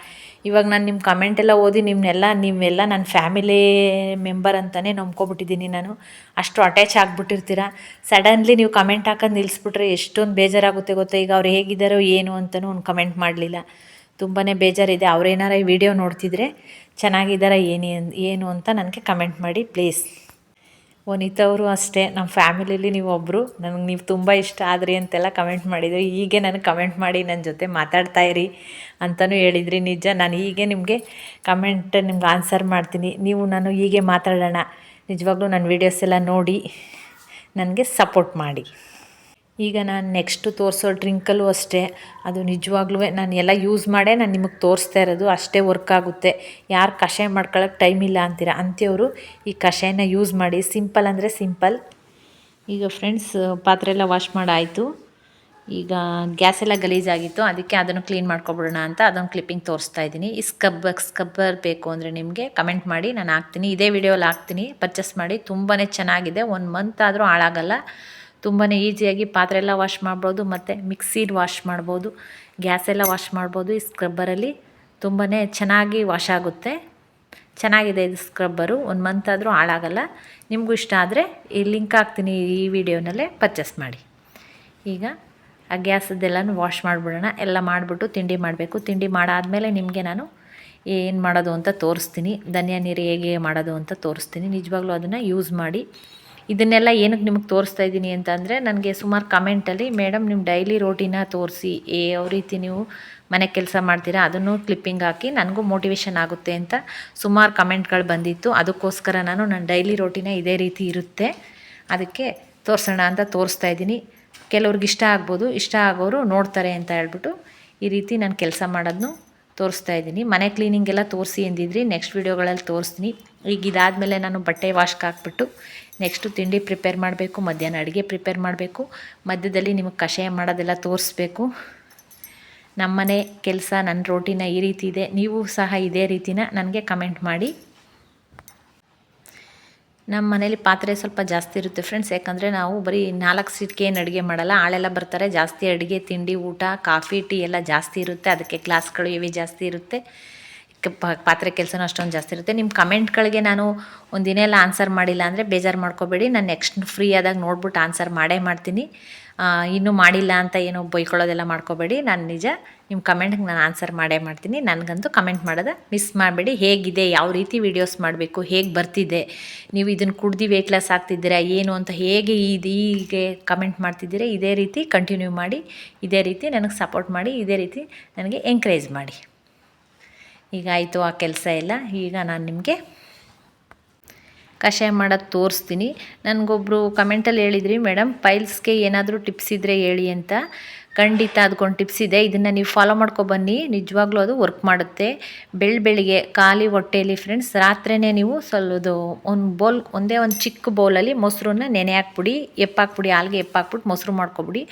ಇವಾಗ ನಾನು ನಿಮ್ಮ ಕಮೆಂಟೆಲ್ಲ ಓದಿ ನೀವೆಲ್ಲ ನನ್ನ ಫ್ಯಾಮಿಲಿ ಮೆಂಬರ್ ಅಂತಲೇ ನಂಬ್ಕೊಬಿಟ್ಟಿದ್ದೀನಿ ನಾನು. ಅಷ್ಟು ಅಟ್ಯಾಚ್ ಆಗಿಬಿಟ್ಟಿರ್ತೀರ. ಸಡನ್ಲಿ ನೀವು ಕಮೆಂಟ್ ಹಾಕೋದು ನಿಲ್ಲಿಸ್ಬಿಟ್ರೆ ಎಷ್ಟೊಂದು ಬೇಜಾರಾಗುತ್ತೆ ಗೊತ್ತಾ. ಈಗ ಅವ್ರು ಹೇಗಿದ್ದಾರೋ ಏನು ಅಂತಲೂ ಒಂದು ಕಮೆಂಟ್ ಮಾಡಲಿಲ್ಲ. ತುಂಬಾ ಬೇಜಾರಿದೆ. ಅವ್ರೇನಾರ ಈ ವಿಡಿಯೋ ನೋಡ್ತಿದ್ರೆ ಚೆನ್ನಾಗಿದ್ದಾರಾ ಏನು ಅಂತ ನನಗೆ ಕಮೆಂಟ್ ಮಾಡಿ ಪ್ಲೀಸ್. ವನಿತಾ ಅವರು ಅಷ್ಟೇ, ನಮ್ಮ ಫ್ಯಾಮಿಲಿಲಿ ನೀವೊಬ್ಬರು, ನನಗೆ ನೀವು ತುಂಬ ಇಷ್ಟ ಆದ್ರಿ ಅಂತೆಲ್ಲ ಕಮೆಂಟ್ ಮಾಡಿದ್ರು. ಹೀಗೆ ನನಗೆ ಕಮೆಂಟ್ ಮಾಡಿ ನನ್ನ ಜೊತೆ ಮಾತಾಡ್ತಾಯಿರಿ ಅಂತಲೂ ಹೇಳಿದ್ರಿ. ನಿಜ, ನಾನು ಹೀಗೆ ನಿಮಗೆ ಕಮೆಂಟ್ ನಿಮ್ಗೆ ಆನ್ಸರ್ ಮಾಡ್ತೀನಿ. ನೀವು ನಾನು ಹೀಗೆ ಮಾತಾಡೋಣ. ನಿಜವಾಗ್ಲೂ ನನ್ನ ವೀಡಿಯೋಸ್ ಎಲ್ಲ ನೋಡಿ ನನಗೆ ಸಪೋರ್ಟ್ ಮಾಡಿ. ಈಗ ನಾನು ನೆಕ್ಸ್ಟು ತೋರಿಸೋ ಡ್ರಿಂಕಲ್ಲೂ ಅಷ್ಟೇ, ಅದು ನಿಜವಾಗ್ಲೂ ನಾನು ಎಲ್ಲ ಯೂಸ್ ಮಾಡೇ ನಾನು ನಿಮಗೆ ತೋರಿಸ್ತಾ ಇರೋದು. ಅಷ್ಟೇ ವರ್ಕ್ ಆಗುತ್ತೆ. ಯಾರು ಕಷಾಯ ಮಾಡ್ಕೊಳ್ಳೋಕೆ ಟೈಮ್ ಇಲ್ಲ ಅಂತೀರ ಅಂಥವ್ರು ಈ ಕಷಾಯನ ಯೂಸ್ ಮಾಡಿ. ಸಿಂಪಲ್ ಅಂದರೆ ಸಿಂಪಲ್. ಈಗ ಫ್ರೆಂಡ್ಸ್, ಪಾತ್ರೆ ಎಲ್ಲ ವಾಶ್ ಮಾಡಾಯಿತು. ಈಗ ಗ್ಯಾಸ್ ಎಲ್ಲ ಗಲೀಜಾಗಿತ್ತು, ಅದಕ್ಕೆ ಅದನ್ನು ಕ್ಲೀನ್ ಮಾಡ್ಕೊಬಿಡೋಣ ಅಂತ ಅದೊಂದು ಕ್ಲಿಪ್ಪಿಂಗ್ ತೋರಿಸ್ತಾ ಇದ್ದೀನಿ. ಈ ಸ್ಕ್ರಬ್ಬರ್ ಬೇಕು ಅಂದರೆ ನಿಮಗೆ ಕಮೆಂಟ್ ಮಾಡಿ, ನಾನು ಹಾಕ್ತೀನಿ. ಇದೇ ವಿಡಿಯೋಲಿ ಹಾಕ್ತೀನಿ. ಪರ್ಚೇಸ್ ಮಾಡಿ. ತುಂಬಾ ಚೆನ್ನಾಗಿದೆ. 1 ಮಂತ್ ಆದರೂ ಹಾಳಾಗಲ್ಲ. ತುಂಬಾ ಈಸಿಯಾಗಿ ಪಾತ್ರೆ ಎಲ್ಲ ವಾಶ್ ಮಾಡ್ಬೋದು, ಮತ್ತು ಮಿಕ್ಸಿಡ್ ವಾಶ್ ಮಾಡ್ಬೋದು, ಗ್ಯಾಸ್ ಎಲ್ಲ ವಾಶ್ ಮಾಡ್ಬೋದು. ಈ ಸ್ಕ್ರಬ್ಬರಲ್ಲಿ ತುಂಬಾ ಚೆನ್ನಾಗಿ ವಾಶ್ ಆಗುತ್ತೆ. ಚೆನ್ನಾಗಿದೆ ಇದು ಸ್ಕ್ರಬ್ಬರು. 1 ಮಂತ್ ಆದರೂ ಹಾಳಾಗಲ್ಲ. ನಿಮಗೂ ಇಷ್ಟ ಆದರೆ ಈ ಲಿಂಕ್ ಹಾಕ್ತೀನಿ ಈ ವಿಡಿಯೋನಲ್ಲೇ, ಪರ್ಚೇಸ್ ಮಾಡಿ. ಈಗ ಆ ಗ್ಯಾಸದ್ದೆಲ್ಲನೂ ವಾಶ್ ಮಾಡಿಬಿಡೋಣ. ಎಲ್ಲ ಮಾಡಿಬಿಟ್ಟು ತಿಂಡಿ ಮಾಡಬೇಕು. ತಿಂಡಿ ಮಾಡಾದಮೇಲೆ ನಿಮಗೆ ನಾನು ಏನು ಮಾಡೋದು ಅಂತ ತೋರಿಸ್ತೀನಿ. ಧನಿಯಾ ನೀರು ಹೇಗೆ ಮಾಡೋದು ಅಂತ ತೋರಿಸ್ತೀನಿ. ನಿಜವಾಗ್ಲೂ ಅದನ್ನು ಯೂಸ್ ಮಾಡಿ. ಇದನ್ನೆಲ್ಲ ಏನಕ್ಕೆ ನಿಮಗೆ ತೋರಿಸ್ತಾ ಇದ್ದೀನಿ ಅಂತಂದರೆ, ನನಗೆ ಸುಮಾರು ಕಮೆಂಟಲ್ಲಿ ಮೇಡಮ್ ನಿಮ್ಮ ಡೈಲಿ ರೋಟೀನ ತೋರಿಸಿ, ಯಾವ ರೀತಿ ನೀವು ಮನೆ ಕೆಲಸ ಮಾಡ್ತೀರಾ ಅದನ್ನು ಕ್ಲಿಪ್ಪಿಂಗ್ ಹಾಕಿ ನನಗೂ ಮೋಟಿವೇಶನ್ ಆಗುತ್ತೆ ಅಂತ ಸುಮಾರು ಕಮೆಂಟ್ಗಳು ಬಂದಿತ್ತು. ಅದಕ್ಕೋಸ್ಕರ ನನ್ನ ಡೈಲಿ ರೋಟೀನ ಇದೇ ರೀತಿ ಇರುತ್ತೆ, ಅದಕ್ಕೆ ತೋರಿಸೋಣ ಅಂತ ತೋರಿಸ್ತಾ ಇದ್ದೀನಿ. ಕೆಲವ್ರಿಗೆ ಇಷ್ಟ ಆಗ್ಬೋದು, ಇಷ್ಟ ಆಗೋರು ನೋಡ್ತಾರೆ ಅಂತ ಹೇಳ್ಬಿಟ್ಟು ಈ ರೀತಿ ನಾನು ಕೆಲಸ ಮಾಡೋದನ್ನು ತೋರಿಸ್ತಾ ಇದ್ದೀನಿ. ಮನೆ ಕ್ಲೀನಿಂಗ್ ಎಲ್ಲ ತೋರಿಸಿ ಎಂದಿದ್ರಿ, ನೆಕ್ಸ್ಟ್ ವೀಡಿಯೋಗಳಲ್ಲಿ ತೋರಿಸ್ತೀನಿ. ಈಗ ಇದಾದಮೇಲೆ ನಾನು ಬಟ್ಟೆ ವಾಶ್ಗೆ ಹಾಕ್ಬಿಟ್ಟು ನೆಕ್ಸ್ಟು ತಿಂಡಿ ಪ್ರಿಪೇರ್ ಮಾಡಬೇಕು, ಮಧ್ಯಾಹ್ನ ಅಡುಗೆ ಪ್ರಿಪೇರ್ ಮಾಡಬೇಕು, ಮಧ್ಯದಲ್ಲಿ ನಿಮಗೆ ಕಷಾಯ ಮಾಡೋದೆಲ್ಲ ತೋರಿಸ್ಬೇಕು. ನಮ್ಮನೆ ಕೆಲಸ, ನನ್ನ ರೋಟೀನ ಈ ರೀತಿ ಇದೆ. ನೀವು ಸಹ ಇದೇ ರೀತಿನ ನನಗೆ ಕಮೆಂಟ್ ಮಾಡಿ. ನಮ್ಮ ಮನೇಲಿ ಪಾತ್ರೆ ಸ್ವಲ್ಪ ಜಾಸ್ತಿ ಇರುತ್ತೆ ಫ್ರೆಂಡ್ಸ್, ಯಾಕಂದರೆ ನಾವು ಬರೀ 4 ಸೀಟ್ಗೆ ಏನು ಅಡುಗೆ ಮಾಡಲ್ಲ. ಆಳೆಲ್ಲ ಬರ್ತಾರೆ, ಜಾಸ್ತಿ ಅಡುಗೆ, ತಿಂಡಿ, ಊಟ, ಕಾಫಿ, ಟೀ ಎಲ್ಲ ಜಾಸ್ತಿ ಇರುತ್ತೆ. ಅದಕ್ಕೆ ಗ್ಲಾಸ್ಗಳು ಇವೆ ಜಾಸ್ತಿ ಇರುತ್ತೆ. ಪಾತ್ರೆ ಕೆಲಸನೂ ಅಷ್ಟೊಂದು ಜಾಸ್ತಿ ಇರುತ್ತೆ. ನಿಮ್ಮ ಕಮೆಂಟ್ಗಳಿಗೆ ನಾನು ಒಂದಿನ ಎಲ್ಲ ಆನ್ಸರ್ ಮಾಡಿಲ್ಲ ಅಂದರೆ ಬೇಜಾರು ಮಾಡ್ಕೋಬೇಡಿ. ನಾನು ನೆಕ್ಸ್ಟ್ ಫ್ರೀ ಆದಾಗ ನೋಡ್ಬಿಟ್ಟು ಆನ್ಸರ್ ಮಾಡೇ ಮಾಡ್ತೀನಿ. ಇನ್ನೂ ಮಾಡಿಲ್ಲ ಅಂತ ಏನೋ ಬೈಕೊಳ್ಳೋದೆಲ್ಲ ಮಾಡ್ಕೋಬೇಡಿ. ನಾನು ನಿಜ ನಿಮ್ಮ ಕಮೆಂಟ್ಗೆ ನಾನು ಆನ್ಸರ್ ಮಾಡೇ ಮಾಡ್ತೀನಿ. ನನಗಂತೂ ಕಮೆಂಟ್ ಮಾಡೋದು ಮಿಸ್ ಮಾಡಬೇಡಿ. ಹೇಗಿದೆ, ಯಾವ ರೀತಿ ವೀಡಿಯೋಸ್ ಮಾಡಬೇಕು, ಹೇಗೆ ಬರ್ತಿದೆ, ನೀವು ಇದನ್ನು ಕುಡ್ದು ವೆಯ್ಟ್ ಲಾಸ್ ಆಗ್ತಿದ್ದೀರಾ ಏನು ಅಂತ ಹೇಗೆ ಹೀಗೆ ಕಮೆಂಟ್ ಮಾಡ್ತಿದ್ದೀರಾ, ಇದೇ ರೀತಿ ಕಂಟಿನ್ಯೂ ಮಾಡಿ. ಇದೇ ರೀತಿ ನನಗೆ ಸಪೋರ್ಟ್ ಮಾಡಿ, ಇದೇ ರೀತಿ ನನಗೆ ಎಂಕರೇಜ್ ಮಾಡಿ. ಈಗ ಆಯಿತು ಆ ಕೆಲಸ ಎಲ್ಲ. ಈಗ ನಾನು ನಿಮಗೆ ಕಷಾಯ ಮಾಡೋದು ತೋರಿಸ್ತೀನಿ. ನನಗೊಬ್ಬರು ಕಮೆಂಟಲ್ಲಿ ಹೇಳಿದ್ರಿ, ಮೇಡಮ್ ಪೈಲ್ಸ್ಗೆ ಏನಾದರೂ ಟಿಪ್ಸ್ ಇದ್ದರೆ ಹೇಳಿ ಅಂತ. ಖಂಡಿತ ಅದಕ್ಕೊಂದು ಟಿಪ್ಸ್ ಇದೆ, ಇದನ್ನು ನೀವು ಫಾಲೋ ಮಾಡ್ಕೊಬನ್ನಿ. ನಿಜವಾಗ್ಲೂ ಅದು ವರ್ಕ್ ಮಾಡುತ್ತೆ. ಬೆಳಿಗ್ಗೆ ಖಾಲಿ ಹೊಟ್ಟೆಯಲ್ಲಿ ಫ್ರೆಂಡ್ಸ್, ರಾತ್ರಿಯೇ ನೀವು ಒಂದೇ ಒಂದು ಚಿಕ್ಕ ಬೌಲಲ್ಲಿ ಮೊಸರನ್ನ ನೆನೆ ಹಾಕ್ಬಿಡಿ, ಎಪ್ಪಾಕ್ಬಿಡಿ, ಹಾಲಿಗೆ ಎಪ್ಪಾಕ್ಬಿಟ್ಟು ಮೊಸರು ಮಾಡ್ಕೊಬಿಡಿ.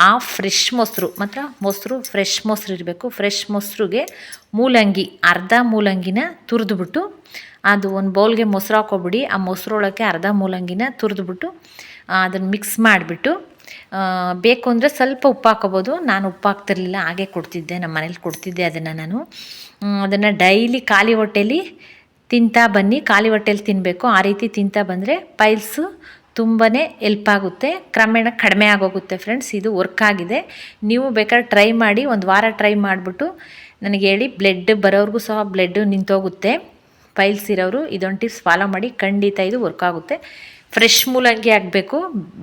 ಆ ಫ್ರೆಶ್ ಮೊಸರು, ಮಾತ್ರ ಮೊಸರು ಫ್ರೆಶ್ ಮೊಸರು ಇರಬೇಕು. ಫ್ರೆಶ್ ಮೊಸರಿಗೆ ಮೂಲಂಗಿ, ಅರ್ಧ ಮೂಲಂಗಿನ ತುರಿದ್ಬಿಟ್ಟು ಅದು ಒಂದು ಬೌಲ್ಗೆ ಮೊಸರು ಹಾಕ್ಕೊಬಿಡಿ. ಆ ಮೊಸರೊಳಕ್ಕೆ ಅರ್ಧ ಮೂಲಂಗಿನ ತುರಿದ್ಬಿಟ್ಟು ಅದನ್ನು ಮಿಕ್ಸ್ ಮಾಡಿಬಿಟ್ಟು, ಬೇಕು ಅಂದರೆ ಸ್ವಲ್ಪ ಉಪ್ಪು ಹಾಕ್ಕೊಬೋದು. ನಾನು ಉಪ್ಪು ಹಾಕ್ತಿರ್ಲಿಲ್ಲ, ಹಾಗೆ ಕೊಡ್ತಿದ್ದೆ, ನಮ್ಮ ಮನೇಲಿ ಕೊಡ್ತಿದ್ದೆ ಅದನ್ನು. ನಾನು ಅದನ್ನು ಡೈಲಿ ಖಾಲಿ ಹೊಟ್ಟೆಲಿ ತಿಂತಾ ಬನ್ನಿ. ಖಾಲಿ ಹೊಟ್ಟೆಲಿ ತಿನ್ನಬೇಕು. ಆ ರೀತಿ ತಿಂತಾ ಬಂದರೆ ಪೈಲ್ಸು ತುಂಬಾ ಎಲ್ಪ್ ಆಗುತ್ತೆ, ಕ್ರಮೇಣ ಕಡಿಮೆ ಆಗೋಗುತ್ತೆ ಫ್ರೆಂಡ್ಸ್. ಇದು ವರ್ಕ್ ಆಗಿದೆ. ನೀವು ಬೇಕಾದ್ರೆ ಟ್ರೈ ಮಾಡಿ, 1 ವಾರ ಟ್ರೈ ಮಾಡಿಬಿಟ್ಟು ನನಗೆ ಹೇಳಿ. ಬ್ಲಡ್ ಬರೋವ್ರಿಗೂ ಸಹ ಬ್ಲಡ್ಡು ನಿಂತೋಗುತ್ತೆ. ಪೈಲ್ಸ್ ಇರೋರು ಇದೊಂದು ಟಿಪ್ಸ್ ಫಾಲೋ ಮಾಡಿ, ಖಂಡಿತ ಇದು ವರ್ಕ್ ಆಗುತ್ತೆ. ಫ್ರೆಶ್ ಮೂಲಂಗಿ ಹಾಕಬೇಕು,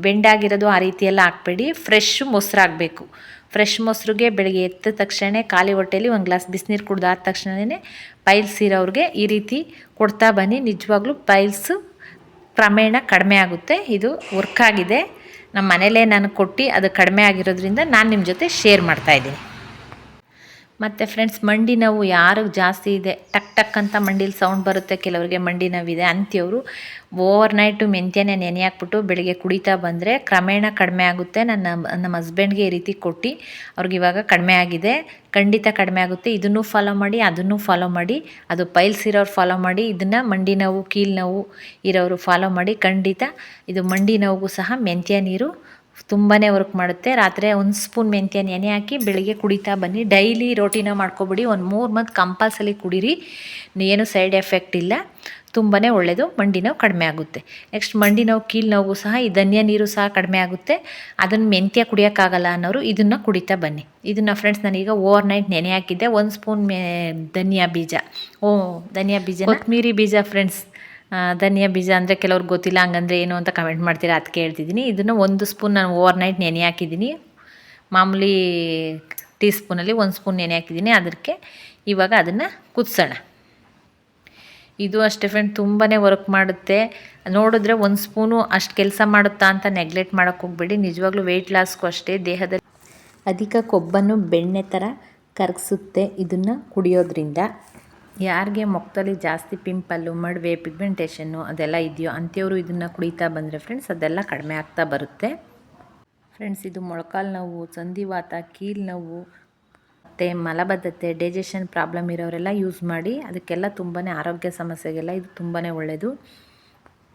ಬೆಂಡಾಗಿರೋದು ಆ ರೀತಿಯೆಲ್ಲ ಹಾಕಬೇಡಿ. ಫ್ರೆಶ್ ಮೊಸರು ಹಾಕಬೇಕು. ಫ್ರೆಶ್ ಮೊಸರಿಗೆ ಬೆಳಗ್ಗೆ ಎದ್ದ ತಕ್ಷಣ ಖಾಲಿ ಹೊಟ್ಟೆಯಲ್ಲಿ 1 ಗ್ಲಾಸ್ ಬಿಸಿನೀರು ಕುಡ್ದಾದ ತಕ್ಷಣವೇ ಪೈಲ್ಸ್ ಇರೋರಿಗೆ ಈ ರೀತಿ ಕೊಡ್ತಾ ಬನ್ನಿ. ನಿಜವಾಗ್ಲೂ ಪೈಲ್ಸು ಕ್ರಮೇಣ ಕಡಿಮೆ ಆಗುತ್ತೆ. ಇದು ವರ್ಕ್ ಆಗಿದೆ. ನಮ್ಮ ಮನೇಲೇ ನಾನು ಕೊಟ್ಟು ಅದು ಕಡಿಮೆ ಆಗಿರೋದ್ರಿಂದ ನಾನು ನಿಮ್ಮ ಜೊತೆ ಶೇರ್ ಮಾಡ್ತಾಯಿದ್ದೀನಿ. ಮತ್ತು ಫ್ರೆಂಡ್ಸ್, ಮಂಡಿ ನೋವು ಯಾರಿಗೆ ಜಾಸ್ತಿ ಇದೆ, ಟಕ್ ಟಕ್ ಅಂತ ಮಂಡಿಲಿ ಸೌಂಡ್ ಬರುತ್ತೆ, ಕೆಲವರಿಗೆ ಮಂಡಿ ನೋವಿದೆ ಅಂಥವ್ರು ಓವರ್ನೈಟು ಮೆಂತ್ಯನ ನೆನೆ ಹಾಕ್ಬಿಟ್ಟು ಬೆಳಗ್ಗೆ ಕುಡಿತಾ ಬಂದರೆ ಕ್ರಮೇಣ ಕಡಿಮೆ ಆಗುತ್ತೆ. ನಮ್ಮ ಹಸ್ಬೆಂಡ್ಗೆ ಈ ರೀತಿ ಕೊಟ್ಟು ಅವ್ರಿಗೆ ಇವಾಗ ಕಡಿಮೆ ಆಗಿದೆ. ಖಂಡಿತ ಕಡಿಮೆ ಆಗುತ್ತೆ. ಇದನ್ನು ಫಾಲೋ ಮಾಡಿ, ಅದನ್ನು ಫಾಲೋ ಮಾಡಿ. ಅದು ಪೈಲ್ಸ್ ಇರೋರು ಫಾಲೋ ಮಾಡಿ, ಇದನ್ನು ಮಂಡಿ ನೋವು, ಕೀಲು ನೋವು ಇರೋರು ಫಾಲೋ ಮಾಡಿ. ಖಂಡಿತ ಇದು ಮಂಡಿ ನೋವಿಗೂ ಸಹ ಮೆಂತ್ಯ ನೀರು ತುಂಬಾ ವರ್ಕ್ ಮಾಡುತ್ತೆ. ರಾತ್ರಿ 1 ಸ್ಪೂನ್ ಮೆಂತ್ಯ ನೆನೆ ಹಾಕಿ ಬೆಳಿಗ್ಗೆ ಕುಡಿತಾ ಬನ್ನಿ. ಡೈಲಿ ರೋಟೀನ ಮಾಡ್ಕೊಬಿಡಿ. 1 3 ಮಂತ್ ಕಂಪಲ್ಸರಿ ಕುಡೀರಿ. ಏನು ಸೈಡ್ ಎಫೆಕ್ಟ್ ಇಲ್ಲ, ತುಂಬಾ ಒಳ್ಳೆಯದು. ಮಂಡಿ ನೋವು ಕಡಿಮೆ ಆಗುತ್ತೆ. ನೆಕ್ಸ್ಟ್ ಮಂಡಿ ನೋವು, ಕೀಲು ನೋವು ಸಹ ಈ ಧನಿಯಾ ನೀರು ಸಹ ಕಡಿಮೆ ಆಗುತ್ತೆ. ಅದನ್ನು ಮೆಂತ್ಯ ಕುಡಿಯೋಕ್ಕಾಗಲ್ಲ ಅನ್ನೋರು ಇದನ್ನು ಕುಡಿತಾ ಬನ್ನಿ. ಇದನ್ನು ಫ್ರೆಂಡ್ಸ್ ನಾನೀಗ ಓವರ್ನೈಟ್ ನೆನೆ ಹಾಕಿದ್ದೆ. 1 ಸ್ಪೂನ್ ಧನಿಯಾ ಬೀಜ, ಧನಿಯಾ ಬೀಜ, ಕೊತ್ತಂಬರಿ ಬೀಜ ಫ್ರೆಂಡ್ಸ್ ಧನಿಯಾ ಬೀಜ ಅಂದರೆ ಕೆಲವ್ರಿಗೆ ಗೊತ್ತಿಲ್ಲ, ಹಂಗಂದ್ರೆ ಏನು ಅಂತ ಕಮೆಂಟ್ ಮಾಡ್ತೀರಾ, ಅದಕ್ಕೆ ಹೇಳ್ತಿದ್ದೀನಿ. ಇದನ್ನು 1 ಸ್ಪೂನ್ ನಾನು ಓವರ್ ನೈಟ್ ನೆನೆ ಹಾಕಿದ್ದೀನಿ. ಮಾಮೂಲಿ ಟೀ ಸ್ಪೂನಲ್ಲಿ 1 ಸ್ಪೂನ್ ನೆನೆ ಹಾಕಿದ್ದೀನಿ. ಅದಕ್ಕೆ ಇವಾಗ ಅದನ್ನು ಕುದಿಸೋಣ. ಇದು ಅಷ್ಟೇ ಫ್ರೆಂಡ್, ತುಂಬಾ ವರ್ಕ್ ಮಾಡುತ್ತೆ. ನೋಡಿದ್ರೆ 1 ಸ್ಪೂನು ಅಷ್ಟು ಕೆಲಸ ಮಾಡುತ್ತಾ ಅಂತ ನೆಗ್ಲೆಕ್ಟ್ ಮಾಡೋಕ್ಕೆ ಹೋಗಬೇಡಿ. ನಿಜವಾಗ್ಲೂ ವೆಯ್ಟ್ ಲಾಸ್ಗೂ ಅಷ್ಟೇ, ದೇಹದಲ್ಲಿ ಅಧಿಕ ಕೊಬ್ಬನ್ನು ಬೆಣ್ಣೆ ಥರ ಕರಗಿಸುತ್ತೆ ಇದನ್ನು ಕುಡಿಯೋದ್ರಿಂದ. ಯಾರಿಗೆ ಮುಖದಲ್ಲಿ ಜಾಸ್ತಿ ಪಿಂಪಲ್ಲು, ಮಡುವೆ, ಪಿಗ್ಮೆಂಟೇಷನ್ನು ಅದೆಲ್ಲ ಇದೆಯೋ ಅಂಥವರು ಇದನ್ನು ಕುಡಿತಾ ಬಂದರೆ ಫ್ರೆಂಡ್ಸ್ ಅದೆಲ್ಲ ಕಡಿಮೆ ಆಗ್ತಾ ಬರುತ್ತೆ. ಫ್ರೆಂಡ್ಸ್, ಇದು ಮೊಳಕಾಲು ನೋವು, ಸಂಧಿವಾತ, ಕೀಲು ನೋವು ಮತ್ತು ಮಲಬದ್ಧತೆ, ಡೈಜೆಷನ್ ಪ್ರಾಬ್ಲಮ್ ಇರೋರೆಲ್ಲ ಯೂಸ್ ಮಾಡಿ. ಅದಕ್ಕೆಲ್ಲ ತುಂಬಾ ಆರೋಗ್ಯ ಸಮಸ್ಯೆಗೆಲ್ಲ ಇದು ತುಂಬಾ ಒಳ್ಳೆಯದು.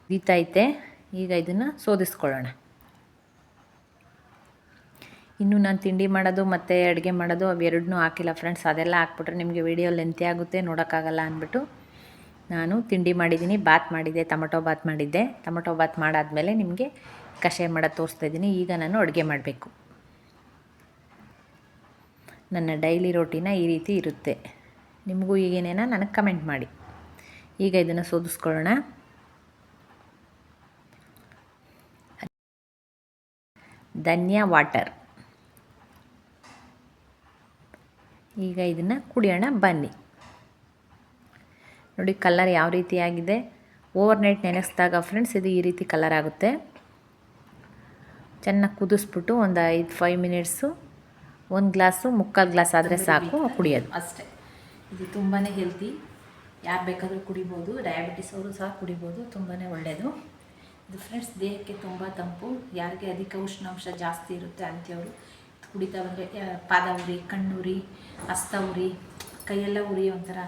ಕುದೀತೈತೆ, ಈಗ ಇದನ್ನು ಸೋದಿಸ್ಕೊಳ್ಳೋಣ. ಇನ್ನು ನಾನು ತಿಂಡಿ ಮಾಡೋದು ಮತ್ತು ಅಡುಗೆ ಮಾಡೋದು ಅವೆರಡನ್ನೂ ಹಾಕಿಲ್ಲ ಫ್ರೆಂಡ್ಸ್. ಅದೆಲ್ಲ ಹಾಕ್ಬಿಟ್ರೆ ನಿಮಗೆ ವಿಡಿಯೋ ಲೆಂತಿ ಆಗುತ್ತೆ, ನೋಡೋಕ್ಕಾಗಲ್ಲ ಅಂದ್ಬಿಟ್ಟು ನಾನು ತಿಂಡಿ ಮಾಡಿದ್ದೀನಿ. ಬಾತ್ ಮಾಡಿದ್ದೆ, ಟೊಮಟೊ ಬಾತ್ ಮಾಡಿದ್ದೆ. ಟೊಮಟೊ ಬಾತ್ ಮಾಡಾದಮೇಲೆ ನಿಮಗೆ ಕಷಾಯ ಮಾಡೋದು ತೋರಿಸ್ತಾ ಇದ್ದೀನಿ. ಈಗ ನಾನು ಅಡುಗೆ ಮಾಡಬೇಕು. ನನ್ನ ಡೈಲಿ ರೋಟೀನ ಈ ರೀತಿ ಇರುತ್ತೆ. ನಿಮಗೂ ಈಗೇನೇನೋ ನನಗೆ ಕಮೆಂಟ್ ಮಾಡಿ. ಈಗ ಇದನ್ನು ಸೋದಿಸ್ಕೊಳ್ಳೋಣ. ಧನಿಯಾ ವಾಟರ್. ಈಗ ಇದನ್ನು ಕುಡಿಯೋಣ ಬನ್ನಿ. ನೋಡಿ ಕಲರ್ ಯಾವ ರೀತಿ ಆಗಿದೆ. ಓವರ್ ನೈಟ್ ನೆನೆಸಿದಾಗ ಫ್ರೆಂಡ್ಸ್ ಇದು ಈ ರೀತಿ ಕಲರ್ ಆಗುತ್ತೆ. ಚೆನ್ನಾಗಿ ಕುದಿಸ್ಬಿಟ್ಟು ಒಂದು 5 ಮಿನಿಟ್ಸು 1 ಗ್ಲಾಸು 3/4 ಗ್ಲಾಸ್ ಆದರೆ ಸಾಕು ಕುಡಿಯೋದು ಅಷ್ಟೇ. ಇದು ತುಂಬಾ ಹೆಲ್ತಿ, ಯಾರು ಬೇಕಾದರೂ ಕುಡಿಬೋದು. ಡಯಾಬಿಟಿಸ್ ಅವರು ಸಹ ಕುಡಿಬೋದು, ತುಂಬಾ ಒಳ್ಳೆಯದು ಇದು ಫ್ರೆಂಡ್ಸ್. ದೇಹಕ್ಕೆ ತುಂಬ ತಂಪು. ಯಾರಿಗೆ ಅಧಿಕ ಉಷ್ಣಾಂಶ ಜಾಸ್ತಿ ಇರುತ್ತೆ ಅಂಥವರು ಕುಡಿತಾ ಬಂದರೆ ಪಾದ ಉರಿ, ಕಣ್ಣುರಿ, ಹಸ್ತ ಉರಿ, ಕೈಯೆಲ್ಲ ಉರಿ, ಒಂಥರ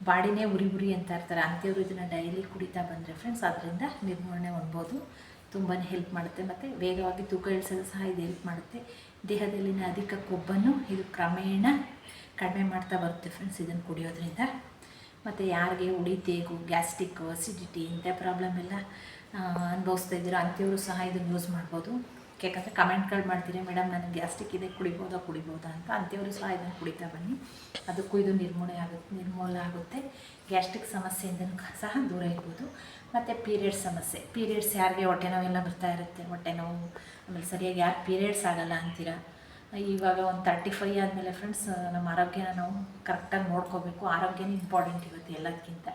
ಬಾಡಿನೇ ಉರಿ ಉರಿ ಅಂತ ಇರ್ತಾರೆ ಅಂಥವ್ರು ಇದನ್ನು ಡೈಲಿ ಕುಡಿತಾ ಬಂದರೆ ಫ್ರೆಂಡ್ಸ್ ಅದರಿಂದ ನಿರ್ಮೂಲನೆ ಹೊಂದ್ಬೋದು. ತುಂಬಾ ಹೆಲ್ಪ್ ಮಾಡುತ್ತೆ. ಮತ್ತು ವೇಗವಾಗಿ ತೂಕ ಇಳಿಸೋದು ಸಹ ಇದು ಹೆಲ್ಪ್ ಮಾಡುತ್ತೆ. ದೇಹದಲ್ಲಿನ ಅಧಿಕ ಕೊಬ್ಬನ್ನು ಇದು ಕ್ರಮೇಣ ಕಡಿಮೆ ಮಾಡ್ತಾ ಬರುತ್ತೆ ಫ್ರೆಂಡ್ಸ್ ಇದನ್ನು ಕುಡಿಯೋದ್ರಿಂದ. ಮತ್ತು ಯಾರಿಗೆ ಉಡಿ, ತೇಗು, ಗ್ಯಾಸ್ಟ್ರಿಕ್ಕು, ಅಸಿಡಿಟಿ ಇಂಥ ಪ್ರಾಬ್ಲಮ್ ಎಲ್ಲ ಅನುಭವಿಸ್ತಾ ಇದ್ದೀರೋ ಅಂಥವರು ಸಹ ಇದನ್ನು ಯೂಸ್ ಮಾಡ್ಬೋದು. ಯಾಕಂದರೆ ಕಮೆಂಟ್ಗಳು ಮಾಡ್ತೀರಿ, ಮೇಡಮ್ ನನಗೆ ಗ್ಯಾಸ್ಟ್ರಿಕ್ ಇದೆ, ಕುಡಿಬೋದಾ ಅಂತ. ಅಂಥವರು ಸಹ ಇದನ್ನು ಕುಡಿತಾ ಬನ್ನಿ. ಅದಕ್ಕೂ ಇದು ನಿರ್ಮೂಲ ಆಗುತ್ತೆ. ಗ್ಯಾಸ್ಟ್ರಿಕ್ ಸಮಸ್ಯೆಯಿಂದ ಸಹ ದೂರ ಇರ್ಬೋದು. ಮತ್ತು ಪೀರಿಯಡ್ಸ್ ಯಾರಿಗೆ ಹೊಟ್ಟೆ ನೋವೆಲ್ಲ ಬರ್ತಾ ಇರುತ್ತೆ, ಹೊಟ್ಟೆ ನೋವು, ಆಮೇಲೆ ಸರಿಯಾಗಿ ಯಾರು ಪೀರಿಯಡ್ಸ್ ಆಗೋಲ್ಲ ಅಂತೀರ. ಇವಾಗ ಒಂದು 35 ಆದಮೇಲೆ ಫ್ರೆಂಡ್ಸ್ ನಮ್ಮ ಆರೋಗ್ಯನ ನಾವು ಕರೆಕ್ಟಾಗಿ ನೋಡ್ಕೋಬೇಕು. ಆರೋಗ್ಯನೇ ಇಂಪಾರ್ಟೆಂಟ್ ಇವತ್ತು ಎಲ್ಲದಕ್ಕಿಂತ.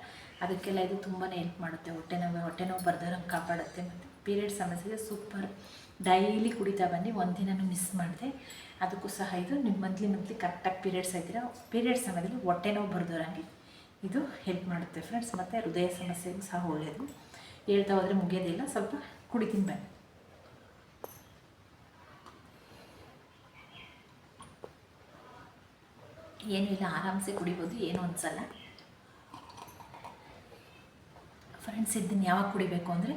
ಅದಕ್ಕೆಲ್ಲ ಇದು ತುಂಬಾ ಹೆಲ್ಪ್ ಮಾಡುತ್ತೆ. ಹೊಟ್ಟೆ ನೋವು ಬರ್ದಾರಂಗೆ ಕಾಪಾಡುತ್ತೆ. ಮತ್ತು ಪೀರಿಯಡ್ಸ್ ಸಮಸ್ಯೆಗೆ ಸೂಪರ್. ಡೈಲಿ ಕುಡಿತಾ ಬನ್ನಿ, ಒಂದಿನೂ ಮಿಸ್ ಮಾಡಿದೆ. ಅದಕ್ಕೂ ಸಹ ಇದು ನಿಮ್ಮ ಮಂತ್ಲಿ ಕರೆಕ್ಟಾಗಿ ಪೀರಿಯಡ್ಸ್ ಆಯ್ತೀರ, ಪೀರಿಯಡ್ಸ್ ಸಮಯದಲ್ಲಿ ಹೊಟ್ಟೆ ನೋವು ಬರ್ದೋರಂಗೆ ಇದು ಹೆಲ್ಪ್ ಮಾಡುತ್ತೆ ಫ್ರೆಂಡ್ಸ್. ಮತ್ತು ಹೃದಯ ಸಮಸ್ಯೆಗೂ ಸಹ ಒಳ್ಳೆಯದು. ಹೇಳ್ತಾ ಹೋದರೆ ಮುಗಿಯೋದಿಲ್ಲ, ಸ್ವಲ್ಪ ಕುಡಿತೀನಿ ಬನ್ನಿ. ಏನೂ ಇಲ್ಲ, ಆರಾಮ್ಸೆ ಕುಡಿಬೋದು, ಏನೂ ಅನಿಸಲ್ಲ ಫ್ರೆಂಡ್ಸ್. ಇದನ್ನು ಯಾವಾಗ ಕುಡಿಬೇಕು ಅಂದರೆ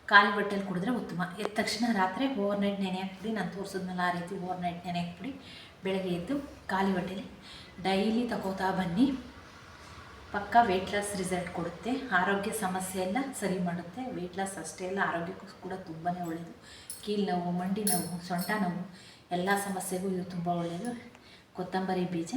ಖಾಲಿ ಹೊಟ್ಟೆಲಿ ಕುಡಿದ್ರೆ ಉತ್ತಮ. ಎದ್ದ ತಕ್ಷಣ ರಾತ್ರಿ ಓವರ್ ನೈಟ್ ನೆನೆ ಹಾಕ್ಬಿಡಿ. ನಾನು ತೋರಿಸಿದ್ಮೇಲೆ ಆ ರೀತಿ ಓವರ್ ನೈಟ್ ನೆನೆ ಹಾಕ್ಬಿಡಿ. ಬೆಳಗ್ಗೆ ಎದ್ದು ಖಾಲಿ ಹೊಟ್ಟೆಲಿ ಡೈಲಿ ತಗೋತಾ ಬನ್ನಿ. ಪಕ್ಕಾ ವೆಯ್ಟ್ ಲಾಸ್ ರಿಸಲ್ಟ್ ಕೊಡುತ್ತೆ. ಆರೋಗ್ಯ ಸಮಸ್ಯೆ ಎಲ್ಲ ಸರಿ ಮಾಡುತ್ತೆ. ವೆಯ್ಟ್ ಲಾಸ್ ಅಷ್ಟೇ ಅಲ್ಲ, ಆರೋಗ್ಯಕ್ಕೂ ಕೂಡ ತುಂಬಾ ಒಳ್ಳೆಯದು. ಕೀಲು ನೋವು, ಮಂಡಿ ನೋವು, ಸೊಂಟ ನೋವು ಎಲ್ಲ ಸಮಸ್ಯೆಗೂ ಇದು ತುಂಬ ಒಳ್ಳೆಯದು. ಕೊತ್ತಂಬರಿ ಬೀಜ,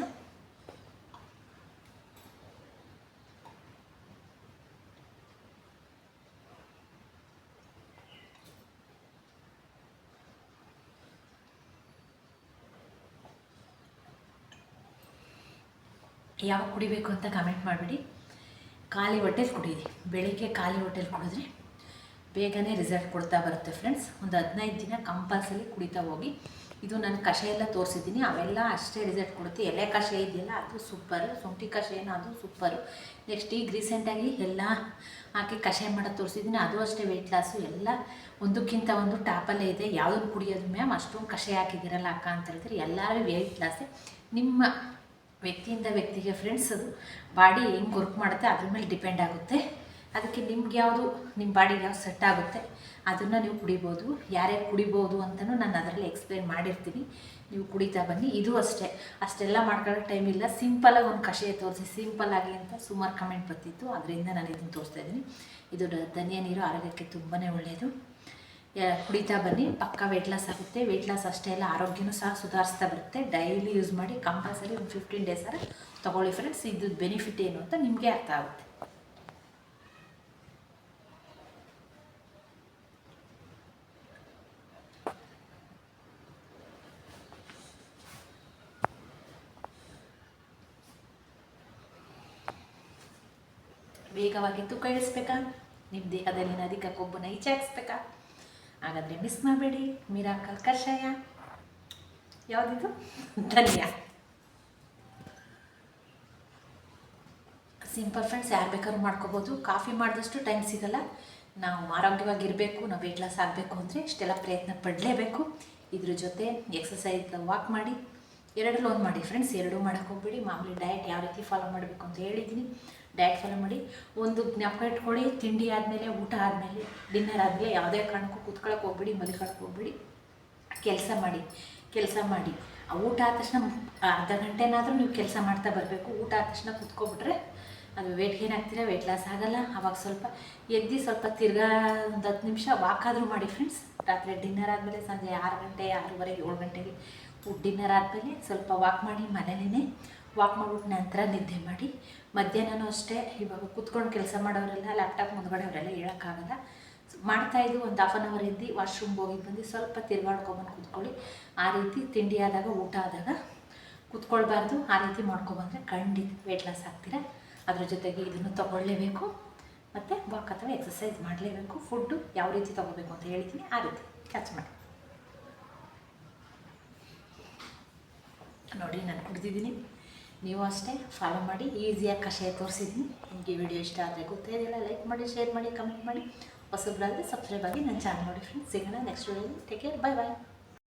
ಯಾವಾಗ ಕುಡಿಬೇಕು ಅಂತ ಕಮೆಂಟ್ ಮಾಡಿಬಿಡಿ. ಖಾಲಿ ಹೊಟ್ಟೆಲಿ ಕುಡೀರಿ. ಬೆಳಿಗ್ಗೆ ಖಾಲಿ ಹೊಟ್ಟೆಲಿ ಕುಡಿದ್ರೆ ಬೇಗನೆ ರಿಸಲ್ಟ್ ಕೊಡ್ತಾ ಬರುತ್ತೆ ಫ್ರೆಂಡ್ಸ್. ಒಂದು 15 ದಿನ ಕಂಪಲ್ಸರಿ ಕುಡಿತಾ ಹೋಗಿ. ಇದು ನಾನು ಕಷಾಯ ಎಲ್ಲ ತೋರಿಸಿದ್ದೀನಿ, ಅವೆಲ್ಲ ಅಷ್ಟೇ ರಿಸಲ್ಟ್ ಕೊಡುತ್ತೆ. ಎಲೆ ಕಷಾಯ ಇದೆಯಲ್ಲ ಅದು ಸೂಪರು, ಶುಂಠಿ ಕಷಾಯನೂ ಅದು ಸೂಪರು. ನೆಕ್ಸ್ಟ್ ಈಗ ರೀಸೆಂಟಾಗಿ ಎಲ್ಲ ಹಾಕಿ ಕಷಾಯ ಮಾಡೋದು ತೋರಿಸಿದ್ದೀನಿ, ಅದು ಅಷ್ಟೇ. ವೆಯ್ಟ್ ಲಾಸು ಎಲ್ಲ ಒಂದಕ್ಕಿಂತ ಒಂದು ಟಾಪಲ್ಲೇ ಇದೆ. ಯಾವುದನ್ನು ಕುಡಿಯೋದು ಮ್ಯಾಮ್, ಅಷ್ಟೊಂದು ಕಷಾಯ ಹಾಕಿದ್ದೀರಲ್ಲ ಅಕ್ಕ ಅಂತ ಹೇಳ್ತಾರೆ. ಎಲ್ಲರೂ ವೆಯ್ಟ್ ಲಾಸೇ. ನಿಮ್ಮ ವ್ಯಕ್ತಿಯಿಂದ ವ್ಯಕ್ತಿಗೆ ಫ್ರೆಂಡ್ಸ್ ಅದು ಬಾಡಿ ಹೆಂಗೆ ವರ್ಕ್ ಮಾಡುತ್ತೆ ಅದ್ರ ಮೇಲೆ ಡಿಪೆಂಡ್ ಆಗುತ್ತೆ. ಅದಕ್ಕೆ ನಿಮ್ಗೆ ಯಾವುದು, ನಿಮ್ಮ ಬಾಡಿಗೆ ಯಾವ್ದು ಸೆಟ್ ಆಗುತ್ತೆ ಅದನ್ನು ನೀವು ಕುಡಿಬೋದು. ಯಾರ್ಯಾರು ಕುಡಿಬೋದು ಅಂತಲೂ ನಾನು ಅದರಲ್ಲಿ ಎಕ್ಸ್ಪ್ಲೇನ್ ಮಾಡಿರ್ತೀನಿ. ನೀವು ಕುಡಿತಾ ಬನ್ನಿ. ಇದು ಅಷ್ಟೇ, ಅಷ್ಟೆಲ್ಲ ಮಾಡ್ಕೊಳ್ಳೋಕ್ಕೆ ಟೈಮ್ ಇಲ್ಲ. ಸಿಂಪಲಾಗಿ ಒಂದು ಕಷಾಯ ತೋರಿಸಿ, ಸಿಂಪಲ್ಲಾಗಿ ಅಂತ ಸುಮಾರು ಕಮೆಂಟ್ ಬರ್ತಿತ್ತು, ಅದರಿಂದ ನಾನು ಇದನ್ನು ತೋರಿಸ್ತಾ ಇದ್ದೀನಿ. ಇದು ಧನಿಯಾ ನೀರು ಆರೋಗ್ಯಕ್ಕೆ ತುಂಬಾ ಒಳ್ಳೆಯದು. ಕುಡಿತಾ ಬನ್ನಿ, ಪಕ್ಕ ವೆಯ್ಟ್ ಲಾಸ್ ಆಗುತ್ತೆ. ವೆಯ್ಟ್ ಲಾಸ್ ಅಷ್ಟೇ ಅಲ್ಲ, ಆರೋಗ್ಯನೂ ಸಹ ಸುಧಾರಿಸ್ತಾ ಬರುತ್ತೆ. ಡೈಲಿ ಯೂಸ್ ಮಾಡಿ, ಕಂಪಲ್ಸರಿ ಒಂದು 15 ಡೇಸ್ ತೊಗೊಳ್ಳಿ ಫ್ರೆಂಡ್ಸ್. ಇದ್ದು ಬೆನಿಫಿಟ್ ಏನು ಅಂತ ನಿಮಗೆ ಅರ್ಥ ಆಗುತ್ತೆ. ವೇಗವಾಗಿ ತೂಕ ಇಳಿಸ್ಬೇಕಾ, ನಿಮ್ಮ ದೇಹದಲ್ಲಿನ ಅಧಿಕ ಕೊಬ್ಬನ್ನು ಈಚೆ ಹಾಕ್ಸ್ಬೇಕಾ? ಹಾಗಾದರೆ ಮಿಸ್ ಮಾಡಬೇಡಿ ಮಿರಾಕಲ್ ಕಷಾಯ. ಯಾವುದಿದು? ಧನಿಯಾ. ಸಿಂಪಲ್ ಫ್ರೆಂಡ್ಸ್, ಯಾರು ಬೇಕಾದ್ರೂ ಮಾಡ್ಕೋಬೋದು. ಕಾಫಿ ಮಾಡಿದಷ್ಟು ಟೈಮ್ ಸಿಗಲ್ಲ. ನಾವು ಆರೋಗ್ಯವಾಗಿರಬೇಕು, ನಾವು ವೆಯ್ಟ್ ಲಾಸ್ ಆಗಬೇಕು ಅಂದರೆ ಇಷ್ಟೆಲ್ಲ ಪ್ರಯತ್ನ ಪಡಲೇಬೇಕು. ಇದ್ರ ಜೊತೆ ಎಕ್ಸಸೈಸ್, ವಾಕ್ ಮಾಡಿ, ಎರಡರಲ್ಲಿ ಒಂದು ಮಾಡಿ ಫ್ರೆಂಡ್ಸ್. ಎರಡೂ ಮಾಡೋಕ್ಕೆ ಹೋಗ್ಬೇಡಿ. ಮಾಮೂಲಿ ಡಯಟ್ ಯಾವ ರೀತಿ ಫಾಲೋ ಮಾಡಬೇಕು ಅಂತ ಹೇಳಿದ್ದೀನಿ, ಡಯಟ್ ಫಾಲೋ ಮಾಡಿ. ಒಂದು ಜ್ಞಾಪಕ ಇಟ್ಕೊಳ್ಳಿ, ತಿಂಡಿ ಆದಮೇಲೆ, ಊಟ ಆದಮೇಲೆ, ಡಿನ್ನರ್ ಆದಮೇಲೆ ಯಾವುದೇ ಕಾರಣಕ್ಕೂ ಕೂತ್ಕೊಳ್ಳೋಕೆ ಹೋಗ್ಬೇಡಿ, ಮಲ್ಕೊಳ್ಳೋಕೆ ಹೋಗ್ಬೇಡಿ. ಕೆಲಸ ಮಾಡಿ ಊಟ ಆದ ತಕ್ಷಣ ಅರ್ಧ ಗಂಟೆನಾದರೂ ನೀವು ಕೆಲಸ ಮಾಡ್ತಾ ಬರಬೇಕು. ಊಟ ಆದ ತಕ್ಷಣ ಕೂತ್ಕೊಬಿಟ್ರೆ ಅದು ವೇಟ್ ಗೇನ್ ಆಗ್ತೀರಾ, ವೆಯ್ಟ್ ಲಾಸ್ ಆಗೋಲ್ಲ. ಆವಾಗ ಸ್ವಲ್ಪ ಎದ್ದು ಸ್ವಲ್ಪ ತಿರ್ಗಾ ಒಂದು 10 ನಿಮಿಷ ವಾಕ್ ಆದರೂ ಮಾಡಿ ಫ್ರೆಂಡ್ಸ್. ರಾತ್ರಿ ಡಿನ್ನರ್ ಆದಮೇಲೆ ಸಂಜೆ 6 ಗಂಟೆ, 6:30, 7 ಗಂಟೆಗೆ ಡಿನ್ನರ್ ಆದಮೇಲೆ ಸ್ವಲ್ಪ ವಾಕ್ ಮಾಡಿ, ಮನೇಲೇ ವಾಕ್ ಮಾಡಿಬಿಟ್ಟು ನಂತರ ನಿದ್ದೆ ಮಾಡಿ. ಮಧ್ಯಾಹ್ನನೂ ಅಷ್ಟೇ. ಇವಾಗ ಕೂತ್ಕೊಂಡು ಕೆಲಸ ಮಾಡೋರೆಲ್ಲ, ಲ್ಯಾಪ್ಟಾಪ್ ಮುಂದ್ಗಡೆ ಅವರೆಲ್ಲ ಹೇಳೋಕ್ಕಾಗಲ್ಲ. ಮಾಡ್ತಾಯಿದ್ದು ಒಂದು 1/2 ಅವರ್ ಎದ್ದು ವಾಶ್ರೂಮ್ಗೆ ಹೋಗಿ ಬಂದು ಸ್ವಲ್ಪ ತಿರ್ಗಾಡ್ಕೊಬಂದು ಕೂತ್ಕೊಳ್ಳಿ. ಆ ರೀತಿ ತಿಂಡಿ ಆದಾಗ, ಊಟ ಆದಾಗ ಕೂತ್ಕೊಳ್ಬಾರ್ದು. ಆ ರೀತಿ ಮಾಡ್ಕೊಬಂದರೆ ಖಂಡಿತ ವೆಯ್ಟ್ ಲಾಸ್ ಆಗ್ತೀರಾ. ಅದ್ರ ಜೊತೆಗೆ ಇದನ್ನು ತೊಗೊಳ್ಳೇಬೇಕು, ಮತ್ತು ವಾಕ್ ಅಥವಾ ಎಕ್ಸಸೈಸ್ ಮಾಡಲೇಬೇಕು. ಫುಡ್ಡು ಯಾವ ರೀತಿ ತೊಗೋಬೇಕು ಅಂತ ಹೇಳ್ತೀನಿ, ಆ ರೀತಿ ಕ್ಯಾಚ್ ಮಾಡಿ. ನೋಡಿ, ನಾನು ಕುಡಿದಿದ್ದೀನಿ, ನೀವು ಅಷ್ಟೇ ಫಾಲೋ ಮಾಡಿ. ಈಸಿಯಾಗಿ ಕಷಾಯ ತೋರಿಸಿದ್ದೀನಿ. ನಿಮಗೆ ವಿಡಿಯೋ ಇಷ್ಟ ಆದರೆ ಗೊತ್ತೇ ಇದೆಯಲ್ಲ, ಲೈಕ್ ಮಾಡಿ, ಶೇರ್ ಮಾಡಿ, ಕಮೆಂಟ್ ಮಾಡಿ. ಹೊಸಬ್ರಾದರೆ ಸಬ್ಸ್ಕ್ರೈಬ್ ಆಗಿ ನನ್ನ ಚಾನಲ್ ನೋಡಿ ಫ್ರೆಂಡ್ಸ್. ಸಿಗೋಣ ನೆಕ್ಸ್ಟ್ ವಿಡಿಯೋಲಿ. ಟೇಕ್ ಕೇರ್, ಬಾಯ್ ಬಾಯ್.